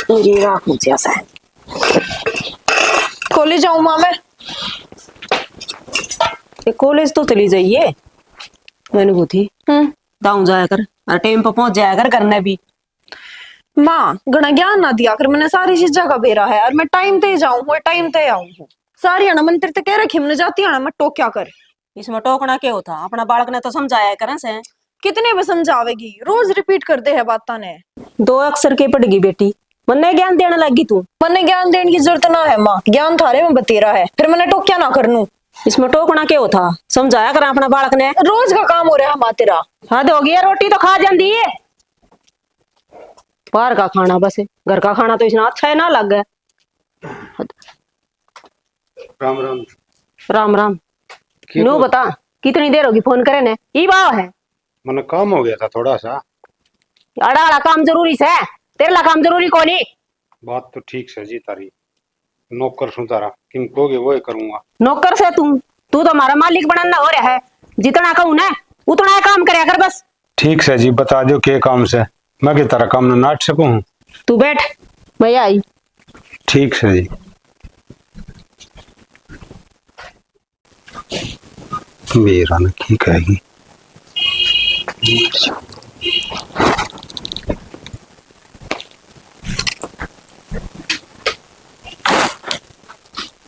ये रात मुझे ऐसा है कॉलेज जाऊँ माँ मैं? कॉलेज तो चली जाइए। मैंने वो थी दाऊ जाया कर और टाइम पर पहुंच जाया कर करने भी। माँ घना ज्ञान ना दिया कर, मैंने सारी चीजा का बेरा है और मैं टाइम ते जाऊँ हूँ टाइम ते आऊँ हूँ। सारी आना मंदिर ते कह रखी हमने जाती आना मैं टोक्या कर। इसमें टोकना क्या होता, अपना बालक ने तो समझाया करें से। कितने भी समझावेगी, रोज रिपीट करते हैं बाता ने। 2 अक्षर के पड़ेगी बेटी, मन्ने ज्ञान देने लगी तू। मन्ने ज्ञान देने की जरूरत ना है माँ, ज्ञान थारे में बतेरा है, फिर मैंने टोक्या ना करनू। इसमें टोकना क्या होता, समझाया कर अपना बालक ने। रोज का काम हो रहा है माँ तेरा। हद हो गया, रोटी तो खा जाती है। बाहर का खाना बस, घर का खाना तो इतना अच्छा है ना लग गया। राम राम। राम राम। नो बता कितनी देर होगी फोन करे ने? ई बाव है मन काम हो गया था थोड़ा सा। अड़ा अड़ा काम जरूरी से, तेरे ला काम जरूरी कोनी। बात तो ठीक से जी तारी, नौकर सुन तारा किम कहोगे वो ही करूंगा। नौकर से तू तो हमारा मालिक बनना हो रहा है। जितना कहूं ना उतना ही काम करे कर बस। ठीक से जी, बता दो के काम से मैं कि तारा काम न नाट सकूं। तू बैठ, मैं आई। ठीक से जी। मेरा न की कहेगी।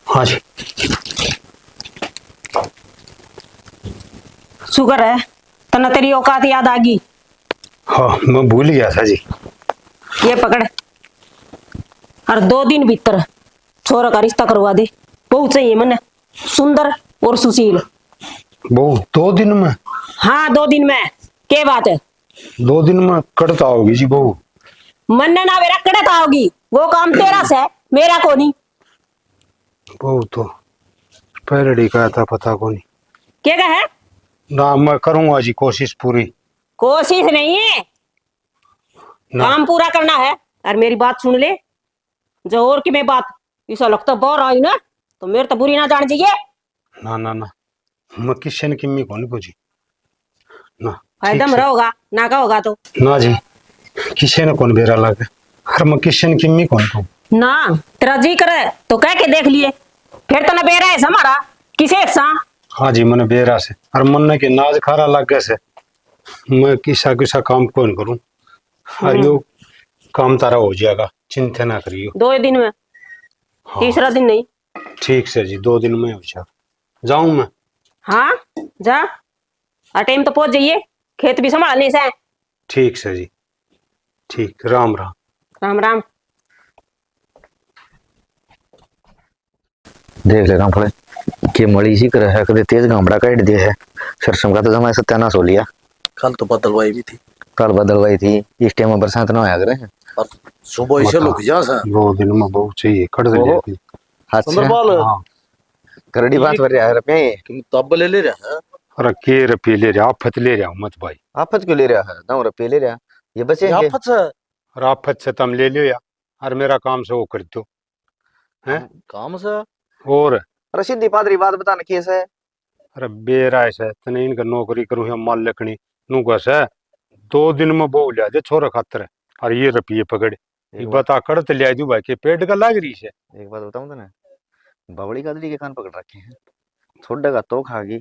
हाँ जी। शुक्र है तना तेरी औकात याद आ गई। हाँ मैं भूल गया था जी। ये पकड़ और 2 दिन भीतर छोरा का रिश्ता करवा दे। बहुत चाहिए मन, सुंदर और सुशील। बहु 2 दिन में? हाँ 2 दिन में क्या बात है। 2 दिन में कड़ता होगी जी बहु। मन ना मेरा कड़ता होगी, वो काम तेरा से मेरा को नहीं। बहु तो पहले ही कहा था, पता को नहीं। क्या कहा? ना मैं करूंगा जी कोशिश पूरी। कोशिश नहीं है, काम पूरा करना है। और मेरी बात सुन ले, जो और की मैं बात ऐसा लगता बाहर आई ना तो मेरे तो बुरी ना जान जाइए। ना ना ना, मैं किशन की मी कौन पूछी ना। फायदा में रहोगा ना का होगा तो ना जी, किसी ने कौन बेरा लगे। हर मैं किशन की मी कौन कहूं ना। तेरा जी करे तो कह के देख लिए, फिर तो ना बेरा है हमारा किसे सा। हाँ जी, मैंने बेरा से और मन के नाज खारा लगे से मैं किसा किसा काम कौन करूं। और यो काम तारा हो जाएगा, चिंता ना करियो। 2 दिन में? हाँ, तीसरा दिन नहीं? ठीक से जी, 2 दिन में हो जाएगा। जाऊं मैं? हाँ जा, और टाइम तो पहुंच जाइए, खेत भी संभालने से। ठीक से जी, ठीक। राम राम। राम राम। देख ले रामफल के मड़ी सी कर है, कदे तेज गामड़ा काट दिया है। सरसों का तो जमा सत्यानाश हो लिया। कल तो बदलवाई भी थी। कल बदलवाई थी, इस टाइम में बरसात ना होया करे और सुबह से लुक जा सा 2 दिन में बहुत चाहिए कट जाएगी। संदरबाल हाँ, करड़ी बात कर रहा है रुपये। तुम तब ले ले रहा है। अरे के रुपये ले रहा, आफत ले रहा हूं मत भाई। आफत क्यों ले रहा है? 9 रुपये ले रहा, ये बचे या हैं फस है। और आफत से तुम ले लियो या और मेरा काम से वो कर दो हैं। काम से और अरे सीधी पादरी बात बताना केस है। अरे बेरा ऐसा तने इनका नौकरी करूं या माल लकड़ी नू कैसे 2 दिन में बो लिया दे छोरा खातर। और ये रुपये पकड़ ये बता कर तो लिया दू भाई के पेट का लाग रही है। एक बात बताऊं तो ना, बबड़ी कादरी के कान पकड़ रखे हैं। छोड़ेगा तो खागी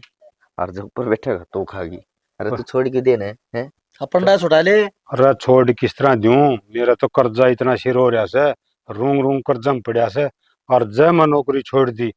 और जो ऊपर बैठेगा तो खागी। अरे तू छोड़ के देना है अपन डाय छुड़ा ले। अरे छोड़ किस तरह दूं, मेरा तो कर्जा इतना सिर हो रहा से, रूंग रूंग कर्जा में पड़ा से। और जब मैं नौकरी छोड़ दी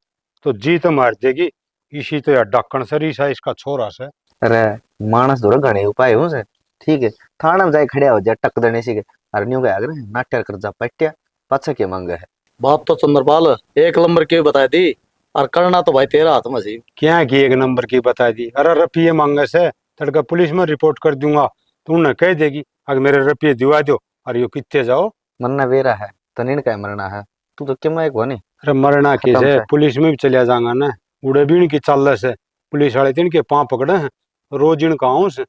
तो जी तो मार देगी। इसी तो यार डक्कन सरी सा इसका छोरा से। अरे मानस दौड़ घने उपाय हो से, ठीक है। थाना में जाए खड़े हो जा टक देने से अरे न्यू गया अगर नाट्य कर जा पट्या पाछा के मांगे है। बात तो चंद्रपाल 1 नंबर की बताई दी और करना तो भाई तेरा हाथ में सी। क्या की 1 नंबर की बता दी। अरे रुपये मांगे से तड़का पुलिस में रिपोर्ट कर दूंगा, तू न कह देगी अगर मेरे रुपये दिवा दो और यो कितने जाओ। मरना वेरा है तो नींद का मरना है। तू तो क्यों एक नहीं अरे मरना कैसे, पुलिस में भी चलिया जाऊंगा ना। उड़े भी इनकी चल से पुलिस वाले तो इनके पाँव पकड़े हैं रोज इनका आऊं से।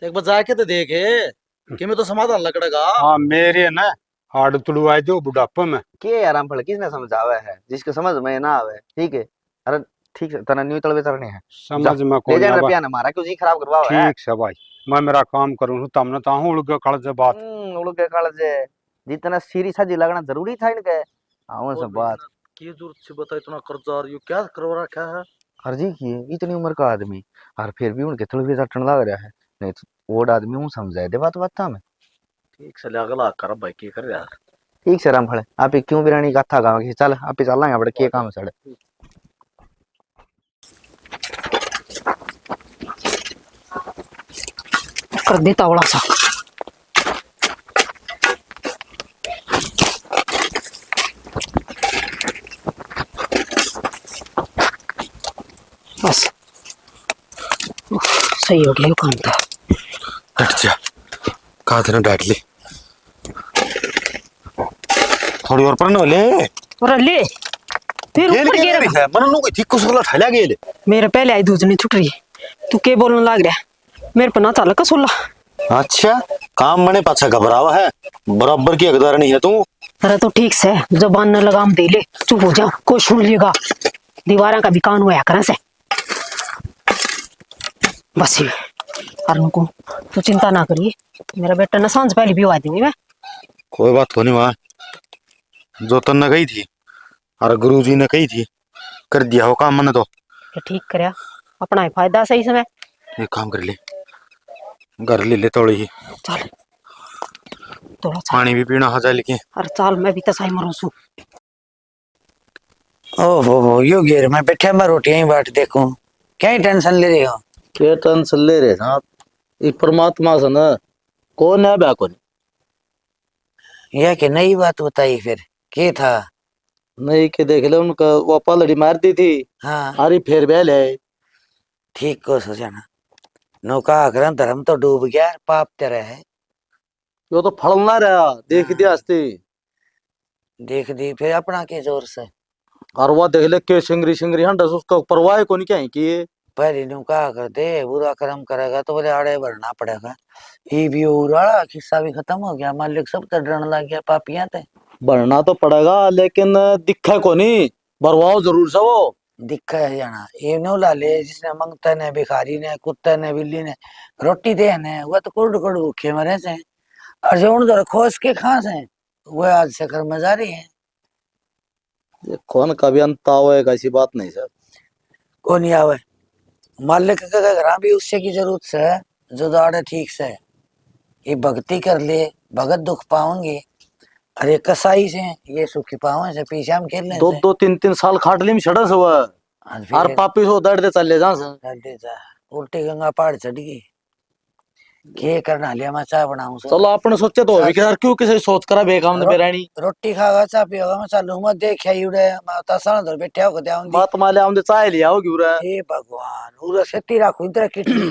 एक बार जाके तो देखे कि मैं तो समाधान लगड़ेगा। हाँ मेरे ना हाड़ तुड़वाए दो बुढ़ापे में। के आराम फल किसने समझावे है जिसके समझ में ना आवे, ठीक है। अरे ठीक है तना न्यू तलवे तरने है समझ में ले कौन जा आवा। रुपया ना मारा क्यों जी खराब करवाओ है। ठीक से भाई, मैं मेरा काम करूँ तब न ताहूं उड़ के खड़ से बात। उड़ के काल जे जितना सीरी साजी लगना जरूरी था इनके। हाँ सब बात की जरूरत से बता इतना कर्जा और ये क्या करवा रखा है। अर्जी की है इतनी उम्र का आदमी और फिर भी उनके थोड़ी रटन लग रहा है। नहीं तो ओड आदमी हूँ समझाए दे बात बात में। ठीक से अगला कर भाई की कर यार। ठीक से रामफल आप ही क्यों बिरानी कथा गाँव की चल आप ही चल लाएंगे अपने के काम सड़े। कर देता बड़ा सा। बस सही हो गया काम था। हट जा कहा थे ना डांट ली थोड़ी और पर न ले और ले फिर खेल ऊपर के गिर है मन नु थी कुसला ठला गेले मेरे पहले आई दूध नहीं छुट रही। तू के बोलने लग रहा मेरे पर ना चाल कसोला। अच्छा काम मने पाछा घबरावा है बराबर की हकदार नहीं है तू। अरे तो ठीक से जबान न लगाम दे ले चुप हो जा कोई सुन लेगा। दीवारा का भी कान हुआ करा से बस ये और उनको तू चिंता ना करिए मेरा बेटा ना सांझ पहले भी हुआ दूंगी मैं। कोई बात होनी वहां जो तन न गई थी और गुरुजी ने कही थी कर दिया हो काम मैंने तो ठीक करया अपना ही फायदा सही समय। एक काम कर ले घर ले थोड़ी ही चल थोड़ा सा पानी भी पीना हो जाए लेकिन। अरे चाल मैं भी तो सही मरू सू। ओहो यो घेर में बैठे मैं रोटियां ही बाट देखूं क्या ही टेंशन ले रहे हो। क्या टेंशन ले रहे साहब ये परमात्मा से न कौन है बा कौन यह कि नई बात बताई फिर क्या था। नहीं के देख ले उनका वो पलड़ी मार दी थी। हाँ अरे फिर बेल है ठीक को सोचा ना नौका आकरण धर्म तो डूब गया पाप तेरा है। यो तो फलना रहा देख दिया हस्ती देख दी फिर अपना के जोर से और वो देख ले के सिंगरी सिंगरी हंडस उसका परवाह को नहीं क्या है कि पहले नौका कर दे बुरा कर्म करेगा तो बोले आड़े बढ़ना पड़ेगा। ये भी उड़ा किस्सा भी खत्म हो गया मालिक सब तो डरने लग गया पापियां थे। बढ़ना तो पड़ेगा लेकिन दिखा को नहीं बरवाओ जरूर से वो दिखा है जाना ये नो ला ले जिसने मंगता ने भिखारी ने कुत्ते ने बिल्ली ने रोटी दे ने वह तो कुड़ कुड़ भूखे मरे से और जो उन खोस के खा से वह आज से कर मजा रही है। ये कौन कभी अंत आवेगा ऐसी बात नहीं सर। कौन ही आवे मालिक के घर भी उससे की जरूरत है जो दाड़े ठीक से ये भक्ति कर ले भगत दुख पाओगे अरे कसाई से ये सुखी पाओ से पीछे हम खेल दो दो तीन तीन साल खाटली में छड़स हुआ और पापी सो दर्द दे चले जा उल्टी गंगा पहाड़ चढ़ गई के करना लिया मैं चाय बनाऊं चलो आपने सोचे तो अभी यार क्यों किसी सोच करा बेकाम ने बेरानी रोटी खागा चाय पियोगा मैं चालू मत देखिया उड़े मैं तसा उधर बैठे हो दे आऊंगी बात माले आउंदे चाय लिया होगी उरा हे भगवान उरा सेती राखो इधर किटली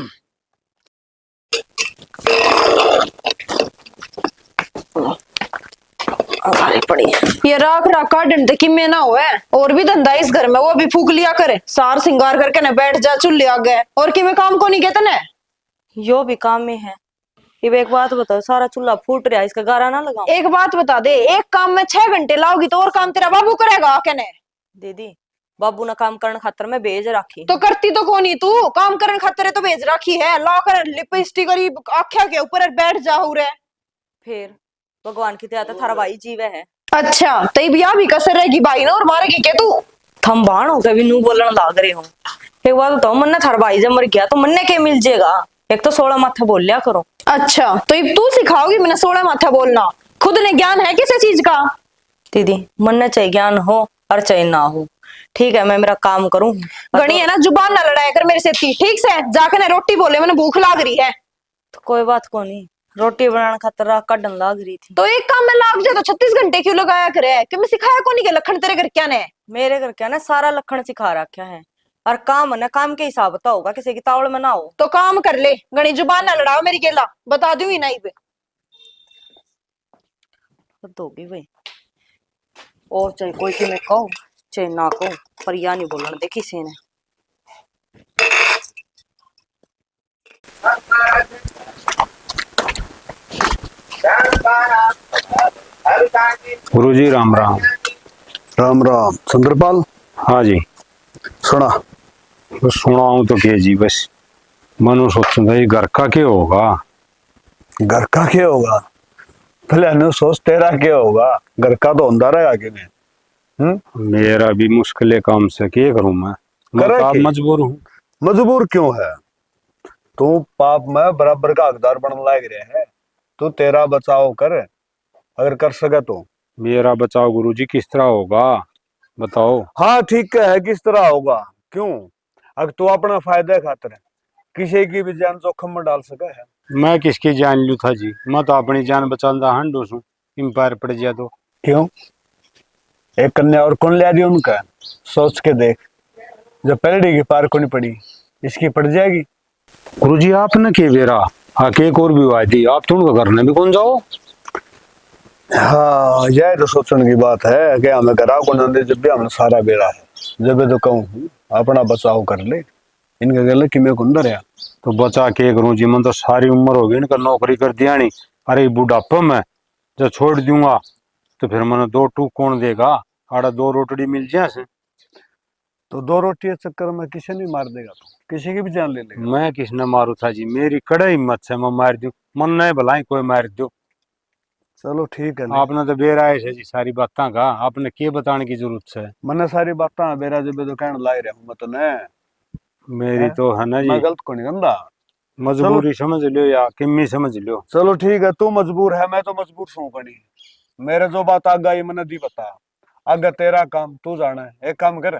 पड़ी ये राख राखा डंडे की में ना होए और भी धंधा इस घर में वो भी फूक लिया करे सार सिंगार करके ना बैठ जा चूल्हे आगे और कि मैं काम को नहीं कहते ना यो भी काम में है। ये एक बात बताओ सारा चूल्हा फूट रहा है इसका गारा ना लगाओ। एक बात बता दे एक काम में 6 घंटे लाओगी तो और काम तेरा बाबू करेगा कहने दीदी बाबू ने काम करने खातर मैं भेज राखी तो करती तो कौन ही तू काम करने खातिर तो भेज रखी है ला कर लिपस्टिक करी आख्या के ऊपर बैठ जा रे फिर भगवान की दया थारा भाई जीवे है। अच्छा तो बिया भी कसर रहेगी भाई ना और मारेगी के तू थम बाण हो कभी नू बोलने लाग रहे हो। एक बात बताओ मन ने थारा भाई जब मर गया तो मन ने क्या मिल जाएगा एक तो 16 माथा बोल लिया करो। अच्छा तो ये तू सिखाओगी मैंने 16 माथा बोलना खुद ने ज्ञान है किसी चीज का दीदी मन ने चाहे ज्ञान हो और चाहे ना हो ठीक है मैं मेरा काम करूं गणी है ना जुबान ना लड़ाया कर मेरे से ठीक से जाकर ना रोटी बोले मैंने भूख लाग रही है तो कोई बात को नहीं रोटी बनाने खातर राख कढ़न लाग रही थी तो एक काम में लाग जाए तो 36 घंटे क्यों लगाया करे कि मैं सिखाया को नहीं के लखन तेरे घर क्या ने मेरे घर क्या ना सारा लखन सिखा रखा है और काम है ना काम के हिसाब तो होगा किसी की तावड़ में ना हो तो काम कर ले गणी जुबान ना लड़ाओ मेरी केला बता दूंगी नहीं पे होगी भाई और चाहे कोई कि मैं कहो चाहे ना कहो पर या नहीं बोलने दे किसी ने। गुरुजी राम राम। राम राम चंद्रपाल। हाँ जी सुना तो सुनाऊं तो क्या जी बस मनु सोचूंगा ये घर का क्या होगा। घर का क्या होगा भले नु सोच तेरा क्या होगा, घर का तो अंधा रहेगा कि नहीं। मेरा भी मुश्किल काम से क्या करूं मैं करे तो अब के? मजबूर हूँ। मजबूर क्यों है? तू पाप में बराबर का हकदार बनने लाग रहे है। तू तेरा बचाव कर, अगर कर सके तो। मेरा बचाव गुरुजी किस तरह होगा बताओ। हाँ ठीक है, किस तरह होगा? क्यों? अगर तू अपना फायदे खातिर किसी की भी जान जोखिम में डाल सके है। मैं किसकी जान लूं था जी, मैं तो अपनी जान बचाता हंडो हूँ, इम्पायर पड़ गया तो। क्यों? एक कन्या और कौन ले रही उनका? सोच के देख, जब पहली की पार को नहीं पड़ी, इसकी पड़ जाएगी। गुरुजी आपने के बेरा आके एक और भी हुआ थी, आप तो उनका करने भी कौन जाओ। हाँ यह तो सोचने की बात है कि हमें करा को नंदे जब भी हमने सारा बेड़ा है, जब भी तो कहूँ अपना बचाव कर ले, इनका गले कि मैं कुंदर है। तो बचा के करूं जी, मन तो सारी उम्र हो गई इनका नौकरी कर दिया नहीं। अरे बुढ़ापा में जब छोड़ दूंगा तो फिर मैंने दो टूक कौन देगा, आड़ा दो रोटड़ी मिल जाए से। तो दो रोटी के चक्कर में किसी नहीं मार देगा, तो किसी की भी जान ले लेगा। मैं किसने मारू था जी, मेरी कड़े हिम्मत से मैं मार दूं, मन नहीं भलाई कोई मार दो। चलो ठीक है ले। आपने तो बेरा है जी सारी बातें का, आपने के बताने की जरूरत है। मैंने सारी बातें बेरा जब तो कहने लाई रहा हूँ मैं तो ने। मेरी तो है ना जी मैं गलत को नहीं गंदा। मजबूरी समझ लो या किम्मी समझ लो। चलो ठीक है, तू मजबूर है, मैं तो मजबूर हूँ कनी। मेरे जो बात आगा ये मैंने दी बता, आगे तेरा काम तू जाना है। एक काम कर,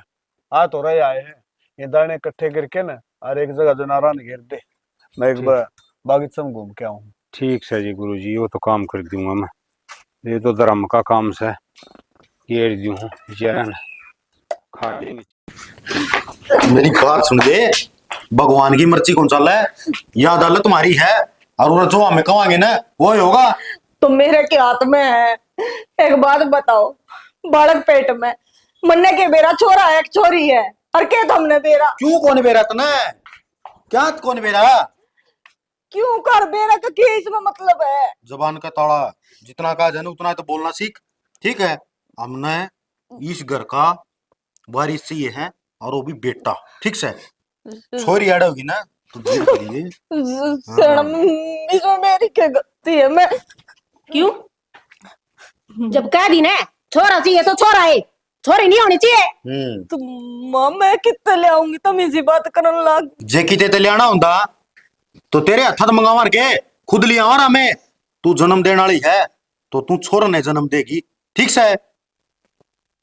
आ तो रहे आए हैं, ये दाने इकट्ठे करके ना और एक जगह जनारा घेर दे, मैं एक बार बागीचा में घूम के आऊँ। ठीक है जी गुरुजी, वो तो काम कर दूंगा मैं, ये तो धर्म का काम से ये दूं जरन खा लेंगे। मेरी बात सुन ले, भगवान की मर्जी कौन चल है, यह अदालत तुम्हारी है और वो जो हमें कहेंगे ना वो ही होगा। तो मेरे के हाथ में है। एक बात बताओ, बालक पेट में मन्ने के बेरा छोरा है एक छोरी है, और के तुमने बेरा क्यों कौन बेरा तने, क्या कौन बेरा? क्यों कर बेरा का क्या इसमें मतलब है? जबान का ताला जितना का जाने उतना तो बोलना सीख, ठीक है? हमने इस घर का वारिस चाहिए है और वो भी बेटा, ठीक से? छोरी आड़ा होगी ना तो दूर करिए। शर्म, इसमें मेरी क्या गलती है? मैं क्यों? जब कह दी ना छोरा चाहिए तो छोरा है, छोरी नहीं होनी चाहिए। तो माँ मैं कितने ले आऊंगी, तुम इसी बात करने लग। जे किते ते लियाना हुंदा तो तेरे हथा मंगावर के खुद लिया आवा मैं। तू जन्म देने वाली है तो तू छोरा ने जन्म देगी, ठीक से?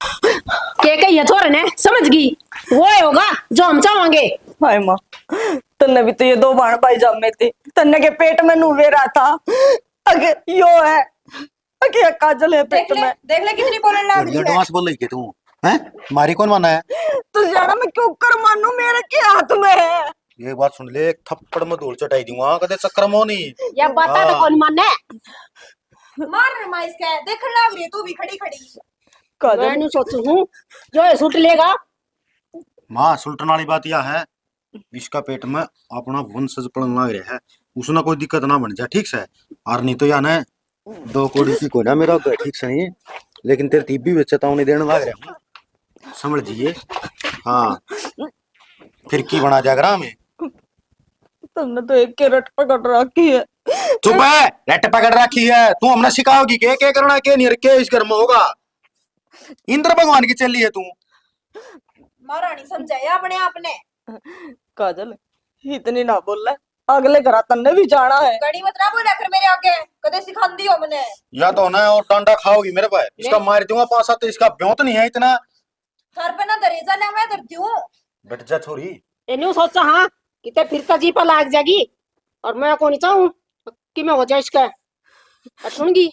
के कही छोरे ने समझ गई, वो होगा जो हम चाहेंगे। हाय माँ, तन्ने भी तो ये दो बाण भाई जामे थे, तन्ने के पेट में नूवे रहा था, अगे यो है, अगे काजल है पेट में। देख ले कितनी बोलने लग रही है। एडवांस बोल रही के तू हैं? मारी कौन माना है? तो जाना मैं क्यों कर मानू, मेरे के हाथ में है। ये बात सुन ले, एक थप्पड़ में धूल चटाई दूंगा, कदे चक्कर में नहीं। या बता तो कौन माने। मार रे माँ इसका, देखने लग रही है तू भी खड़ी खड़ी। मैं नहीं सोचू हूँ जो ये सूट लेगा। माँ सुलटन वाली बात यह है, इसका पेट में अपना वंशज पड़न लग रहा है, उसने कोई दिक्कत ना बन जाए, ठीक से? और नहीं तो या ना दो कोड़ी की कोई ना मेरा ठीक से नहीं, लेकिन तेरे तीबी भी चेतावनी देने लग रहा हूँ, समझ जिए। हाँ फिर की बना जाएगा हमें। तुमने तो एक के रट पकड़ रखी है। चुप है, रट पकड़ रखी है तू, हमने सिखाओगी के करना के नहीं, के इस घर में होगा। इंद्र भगवान की चली है तू। महारानी समझाया अपने आप ने। काजल इतनी ना बोल ले, अगले घर तन्ने भी जाना है। कड़ी मत ना बोला कर मेरे आगे, कदे सिखांदी हो मैंने। या तो ना और डंडा खाओगी मेरे पास, इसका मार दूंगा 5-7, तो इसका ब्योत नहीं है इतना। सर पे ना दरेजा ले, मैं धरती हूँ। बैठ जा छोरी। इन्हें सोचा हाँ कितने फिर जी पर लाग जाएगी, और मैं कौन चाहूँ कि मैं हो जाए इसका। और सुनगी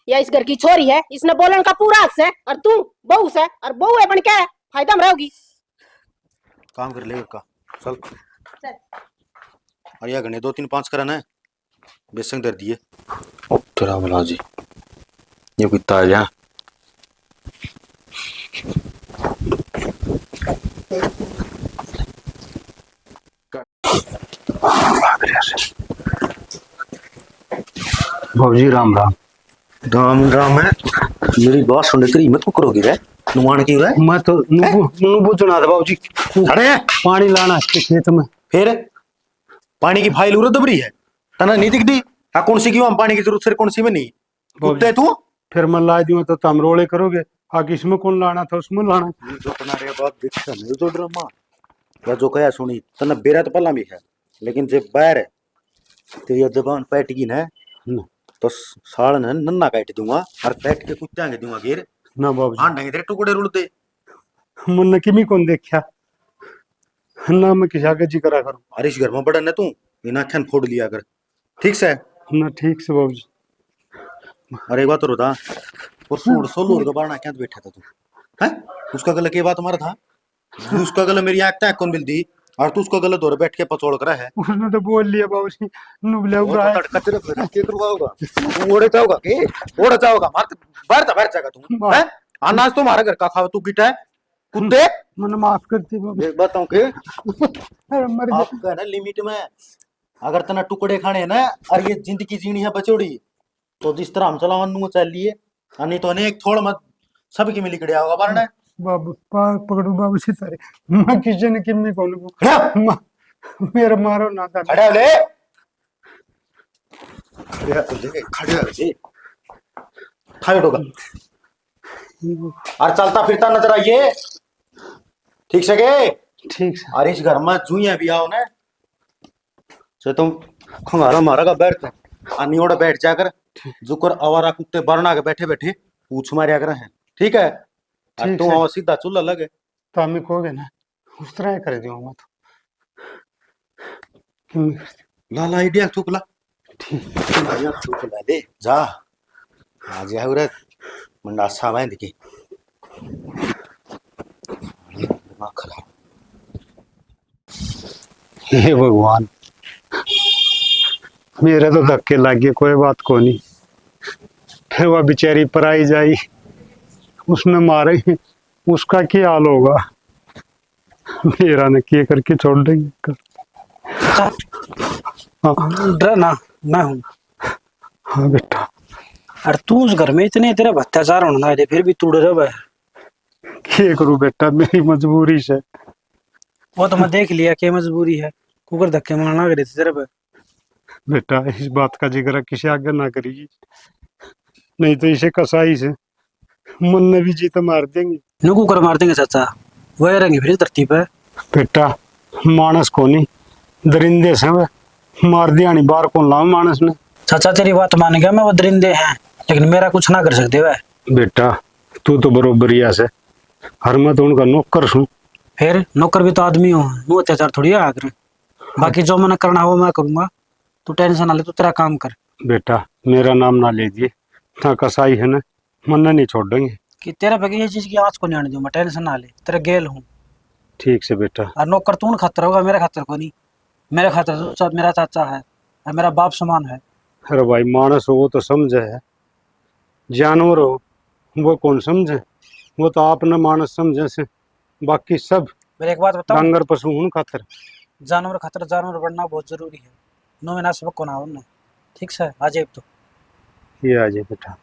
या इस घर की छोरी है, इसने बोलने का पूरा हक है, और तू बहू से और बहू है बन के फायदा में रहोगी। काम कर ले का चल। और यह घने 2-3-5 करन है बेसंग दर दिए। ओ तेरा भला जी, ये कोई ताज है? बाबूजी राम राम। राम राम है। मेरी बात सुन तेरी हिम्मत को करोगी रे, नुमान की रे? मैं तो नुबू चुना था बाबूजी, अरे पानी लाना इसके खेत में। फिर पानी की फाइल उरे दबरी है तना नहीं दिखती? हाँ कौन सी की हम पानी की जरूरत से कौन सी में नहीं? कुत्ते तू फिर मैं ला दूं तो तुम रोले करोगे। आगे इसमें कौन लाना था, उसमें लाना। जो तुम्हारे बात दिखता नहीं तो ड्रामा या जो कया सुनी तना बेरा तो पल्ला भी है, लेकिन जब बैर है तेरी जबान पैटगी ना ना तो साल न नन्ना काट दूंगा और पैट के कुत्ते आगे दूंगा गिर ना बाबूजी, हाँ ढंग तेरे टुकड़े रुलते। मुन्ने किमी कौन देखा ना, मैं किसी आगे जी करा करूं अरे इस घर में बड़ा न तू इन आख्यान फोड़ लिया कर, ठीक से। ना। ठीक से बाबूजी। अरे एक बात तो बता, और सूट सोलूर का बारना क्या बैठा था तू हैं? उसका गला के बात हमारा था, उसका गला मेरी आंख तक कौन मिलती और तू उसका गला दौर बैठ के पचोड़ करा है। उसने तो बोल लिया बाबूजी, नुबले वो उड़ा तो है। तड़का तेरे फिर के करवाओगा तू, ओड़े जाओगा के ओड़े जाओगा मार बैठ जाएगा तू हैं? अनाज तो हमारे घर का खाओ, तू गिटा है कुत्ते। मैंने माफ कर दी बाबू। एक बताऊं के अरे मर जा। आपका है ना लिमिट में, अगर तना टुकड़े खाने हैं ना और ये जिंदगी जीनी है बचोड़ी तो जिस तरह हम चलावन नु चल लिए, नहीं तो एक थोड़ा मत सबकी मिली कड़िया होगा बारना। बाबू पकड़ू बाबू से तारे, मैं किसी ने किमी कौन को खड़ा मेरा मारो ना था। खड़ा ले खड़े हो जी खाए होगा और चलता फिरता नजर आइए, ठीक से के। ठीक से। और इस घर में जुइया भी आओ ना से तुम खंगारा मारा का बैठ अन्नी ओड़ा बैठ जाकर जुकर आवारा कुत्ते बरना के बैठे बैठे पूछ मारिया कर हैं, ठीक है। और ठीक तुम है। आओ सीधा चूल्हा लगे तो हमें कहोगे ना उस तरह ही कर दियो मैं तो। किमी कर दियो। ला ला आइडिया थूकला ठीक। आइडिया थूकला दे जा आज है उरे मंडा सा में दिखे दिमाग खराब। हे भगवान, मेरे तो धक्के लग गए, कोई बात को नहीं। फिर वह बेचारी पराई जाई, उसने मारे, उसका क्या हाल होगा। मेरा ने किए करके छोड़ देंगे। हाँ डर ना, मैं हूँ। हाँ बेटा। और तू उस घर में इतने तेरे अत्याचार होना है फिर भी तू डर रहा है। क्या करूं बेटा, मेरी मजबूरी से। वो तो मैं देख लिया क्या मजबूरी है, कुकर धक्के मारना करे थे तेरे पे। बेटा इस बात का जिक्र किसी आगे ना करिए, नहीं तो इसे कसाई से मन ने भी जीत मार देंगे। नु कुकर मार देंगे चाचा, वह रहेंगे फिर धरती पे। बेटा मानस को नहीं, दरिंदे से वह मार दिया नहीं, बाहर कौन लाओ मानस ने। चाचा तेरी बात मान गया मैं, वो दरिंदे हैं लेकिन मेरा कुछ ना कर सकते वह। बेटा तू तो बरोबर ही ऐसे, हर मैं तो उनका नौकर हूँ। फिर नौकर भी तो आदमी हो, नु अत्याचार थोड़ी आ कर। बाकी जो मैंने करना है वो मैं करूंगा, तू टेंशन ना ले, तू तेरा काम कर। बेटा मेरा नाम ना ले दिए, ना कसाई है ना, मन नहीं छोड़ देंगे। कि तेरे पे ये चीज की आँच को नहीं आने दूंगा, टेंशन ना ले, तेरे गेल हूँ। ठीक से बेटा। और नौकर तू खातर होगा, मेरे खातर को नहीं। मेरे खातर तो मेरा चाचा है और मेरा बाप समान है। अरे भाई मानस हो वो तो समझे है, जानवर हो वो कौन समझे, वो तो आपने मानस समझे से, बाकी सब मेरे एक बात बताऊं, डांगर पशु उन खातर। जानवर खातर जानवर बनना बहुत जरूरी है। नो में ना सबक को ना होना, ठीक से आ जाए तो। ये आ जाए बेटा।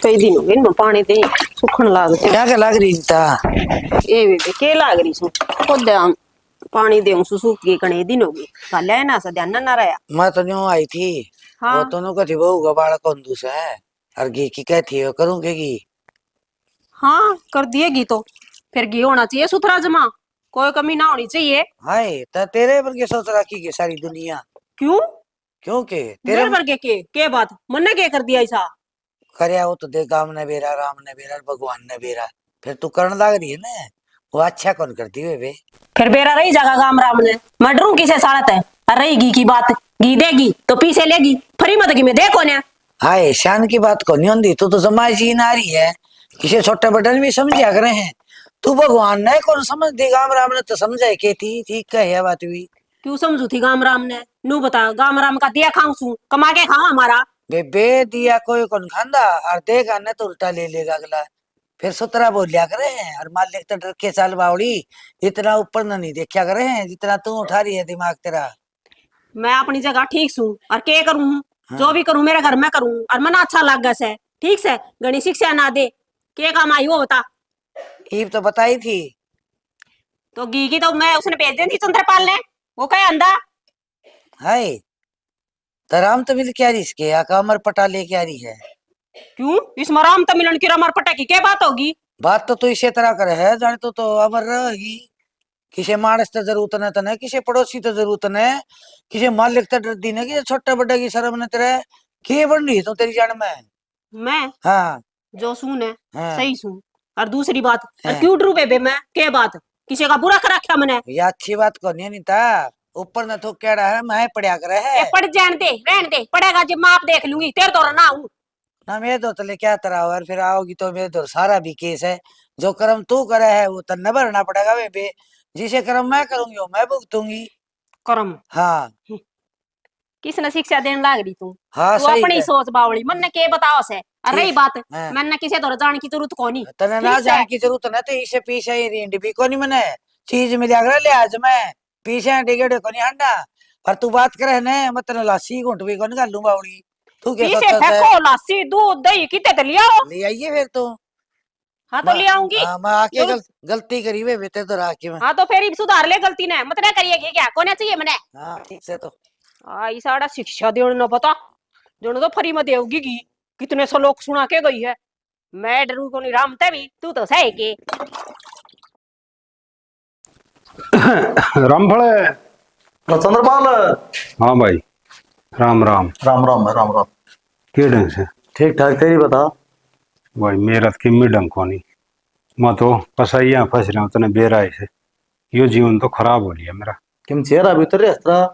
कई दिन हो गए इनमें पानी दे सुखन लाग क्या क्या लग रही था? ए बेबे के लाग रही सु खुद हम पानी देऊं सूख के कणे दिन हो गए काले ना सा ध्यान ना रहा। मैं तो न्यू आई थी, हाँ वो तो नु कथी बहू का बाड़ा कौन दूस है और घी की कहती है करूंगे घी। हाँ कर दिएगी तो फिर घी होना चाहिए सुथरा जमा, कोई कमी ना होनी चाहिए। हाय तो तेरे पर के सोच रखी के सारी दुनिया, क्यों क्योंकि तेरे तेरे वर्गे के बात मन ने क्या कर दिया ऐसा। करया वो तो दे काम ने बेरा, राम ने बेरा, भगवान ने बेरा, फिर तू करण लाग रही है ना, वो अच्छा कौन करती है बे। फिर बेरा रही जागा गाम राम ने, मैं डरूं किसे साड़त है। और रही घी की बात, घी देगी तो पीछे लेगी, फरी मत घी में देखो ने। हाय शान की बात को नहीं होती, तू तो समाजी नारी है, किसी छोटे बटन भी समझा करे हैं। तू भगवान ने कौन समझ दी, गाम राम ने तो समझाई के थी, ठीक है बात भी। क्यों समझू थी गाम राम ने, नू बता गाम राम का दिया खाऊं सू कमा के खाऊं हमारा। बेबे दिया कोई कौन खांदा और देगा न तो उल्टा ले लेगा अगला, फिर सुतरा बोलिया करे हैं। और मालिक तो डर के चाल बावड़ी, इतना ऊपर न नहीं देखा करे हैं जितना तू उठा रही है दिमाग तेरा। मैं अपनी जगह ठीक सू और के करूं हाँ। जो भी करूं मेरे घर में करूं और मना अच्छा लग से, ठीक से गणी शिक्षा ना दे के काम आई वो बता। ईब तो बताई थी तो घी की तो मैं उसने भेज दी थी चंद्रपाल ने, वो कहे अंधा। हाय तो राम तो मिल क्या रही इसके आका अमर पटा ले क्या रही है। क्यों इसमें राम तो मिलन की रमर पटा की क्या बात होगी? बात तो तू इसे तरह कर है जाने तो अमर रहेगी। किसी मानस तो जरूरत न तने, किसी पड़ोसी तो जरूरत न, किसी मालिक तो डर दी न, कि छोटा बड़ा की शर्म न तेरे के बन रही तू तेरी जान में। मैं हाँ जो सुन है हाँ सही सुन। और दूसरी बात, हाँ। क्यों डरू बेबे मैं क्या बात किसी का बुरा कर रखा मैंने? ये अच्छी बात को नहीं था ऊपर न तो कह रहा है मैं पढ़िया करे ए है पढ़ जान दे रहने दे, पढ़ेगा जब मैं आप देख लूंगी तेरे तो ना हूँ। ना मेरे दो तले क्या तरह हो और फिर आओगी तो मेरे दो सारा भी केस है। जो कर्म तू करे है वो तन्ने भरना पड़ेगा बेबे। जिसे कर्म मैं करूंगी वो मैं भुगतूंगी। कर्म हाँ किसने शिक्षा देने लाग रही तू? हाँ तू सही अपनी है। सोच बावली मन ने के बताओ से। और रही ठीक, बात, हाँ। मैंने किसी तरह जाने की जरूरत को नहीं। तने ना ठीक जाने है? की जरूरत न तो इसे पीछे ही रेंड भी को नहीं मने चीज मिला कर ले आज मैं पीछे डिगेडे को नहीं हंडा। पर तू बात करे ने मत न लासी घुंट भी को निकाल लूं बावली। तू क्या पीछे सोचता है फेंको लस्सी दूध दही किते ते लिया हो? ले आइए फिर तू। हाँ तो ले आऊंगी। हाँ मैं आके जरूर- गलती करी वे बेटे तो राखी में। हाँ तो फिर ही सुधार ले गलती ने, मत ना करिएगी क्या कोने चाहिए मैंने। हाँ ठीक से तो आई साड़ा शिक्षा देने न पता जो तो फ्री में देगी की कितने सौ लोग सुना के गई है। मैं डरू को नहीं रामते भी तू तो सही के। रामफल। चंद्रपाल। हाँ भाई, राम राम। राम राम है, राम राम। के ढंग से? ठीक ठाक, तेरी बता। भाई मेरा तो किम्मी ढंग को नहीं, मैं तो कसाइया फंस रहा हूँ तने बेराय से। यो जीवन तो खराब हो लिया मेरा। किम चेहरा भीतर रे हस्त्रा।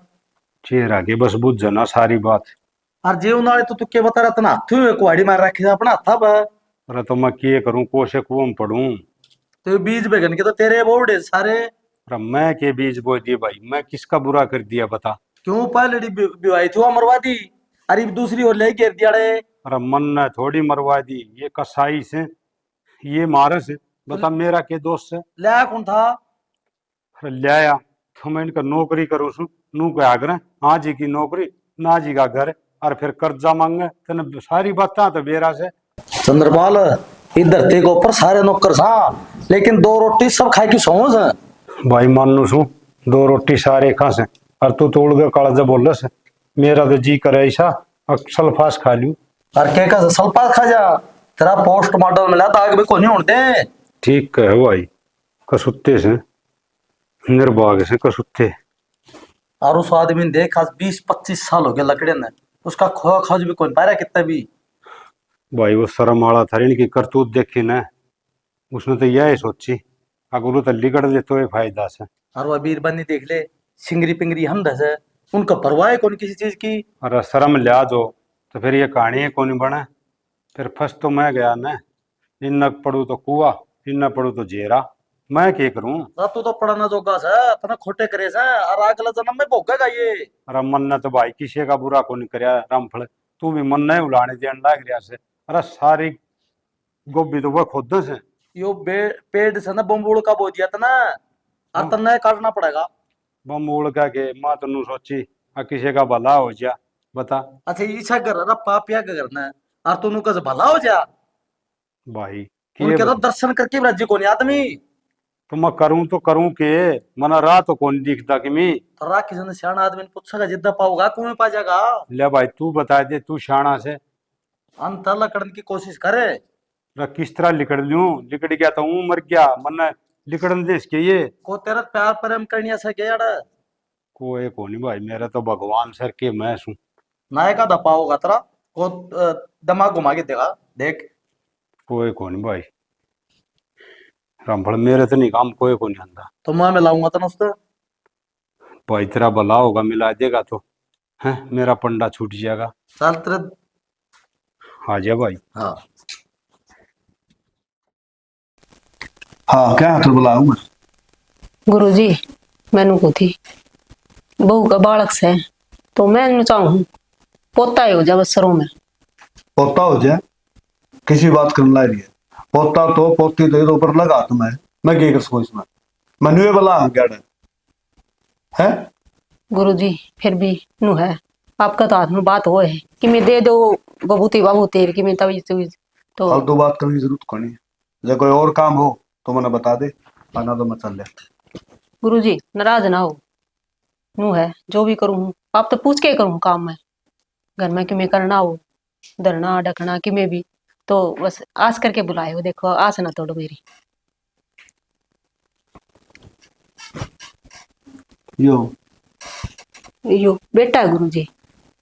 चेहरा के बस बुझ जाना सारी बात। और जीवन वाले तो तू क्या बता रहा तना हाथों में कुआड़ी मार रखी है अपना हाथा पर। अरे तो मैं क्या करूं, कोशे कुओं में पढ़ूं। तो ये बीज बेगन के तो तेरे बोर्ड है सारे। अरे मैं के बीज बो दिए भाई, मैं किसका बुरा कर दिया बता। क्यों पहले बिवाई थी वो मरवा दी, अरे दूसरी ओर ले घेर दिया रे। अरे मन ने थोड़ी मरवा दी, ये कसाई से ये मारस है। बता मेरा के दोस्त से ले कौन था? अरे ले आया तो मैं इनका नौकरी करूँ सु नू क्या करे आज ही की नौकरी ना जी का घर और फिर कर्जा मांगे तेने सारी बातें तो बेरा से। चंद्रपाल इस धरती के ऊपर सारे नौकर सा, लेकिन दो रोटी सब खाए की सोच है। भाई मानू सु दो रोटी सारे खा से और तू तोड़ के काला बोल से मेरा तो जी करे ऐसा अक्सल फास खा लू। और क्या का सल्फात खा जा, तेरा पोस्टमार्टम मिला था आगे भी कोई नहीं उड़ते। ठीक है भाई, कसुत्ते से निर्भाग्य से कसुत्ते। और उस आदमी ने देख आज 20-25 साल हो गए लकड़े ने, उसका खोआ खोज भी कौन पा रहा कितना भी। भाई वो शर्म आला था इनकी करतूत देखी ना, उसने तो यह सोची अगर तो लिगड़ दे तो ये फायदा से। और वह बीरबंदी देख ले, सिंगरी पिंगरी हम दस उनका परवाह है कौन किसी चीज की। अरे शर्म लिया दो तो फिर ये कहानी है कौन बने। फिर फंस तो मैं गया ना, इन न पढ़ू तो कुआ इन न पढ़ू तो जेरा, मैं क्या करूं। तू तो पढ़ना जोगा सा तना खोटे करे सा और अगला जन्म में भोगेगा ये। अरे मन ने तो भाई किसी का बुरा को नहीं करया रामफल, तू भी मन नहीं उलाने देन लाग रहा से। अरे सारी गोभी तो वह खुद से यो पेड़ से ना बम्बूड़ का बो दिया था ना, और तना काटना पड़ेगा। बम उड़ का के माँ तनु सोची आ किसी का भला हो जा बता। अच्छा इच्छा कर रहा पाप या करना है और तू कस भला हो जा। भाई उनके तो के दर्शन करके राज्य को नहीं आदमी। तो मैं करूं के मना राह तो कौन दिखता कि मैं। तो रा किसी ने सियाना आदमी ने पूछेगा जिद्दा पाओगा कुएं पा जाएगा। ले भाई तू बता दे, तू शाना से अंत लकड़न की कोशिश करे। किस तरह लिकड़ लूं, लिकड़ गया तो हूं मर गया मन लिकड़न दे इसके ये को तेरा प्यार प्रेम करने से क्या यार कोई को नहीं भाई, मेरा तो भगवान सर के मैं हूं। नायका दपा होगा तेरा को दिमाग घुमा के देगा देख। कोई को नहीं भाई रामफल, मेरे तो नहीं काम कोई को नहीं आंदा। तो मैं मिलाऊंगा तेना उससे। भाई तेरा भला होगा मिला देगा तो है मेरा पंडा छूट जाएगा। चल तेरे आ जा भाई। हाँ हाँ क्या तो बुलाऊंगा। गुरुजी मैनू को थी बहू का बालक से तो मैं चाहूँ पोता ही हो जाए बस सरों में। पोता हो जाए किसी बात करने ला रही है, पोता तो पोती तो ऊपर लगा तुम्हें मैं क्या कर सकूं इसमें, मैंने ये बोला क्या है। गुरुजी फिर भी नु है आपका तो हाथ में बात हो है कि मैं दे दो बबूती बाबूती कि मैं तभी तो फालतू बात करने की जरूरत कोनी है, जब कोई और काम हो तो मैंने बता दे, आना तो मैं चल ले। गुरुजी नाराज ना हो, नु है जो भी करूँ आप तो पूछ के करूँ काम में। घर में किमें करना हो, धरना ढकना किमें भी, तो बस आस करके बुलाए हो। देखो आस ना तोड़ो मेरी। यो बेटा है गुरुजी।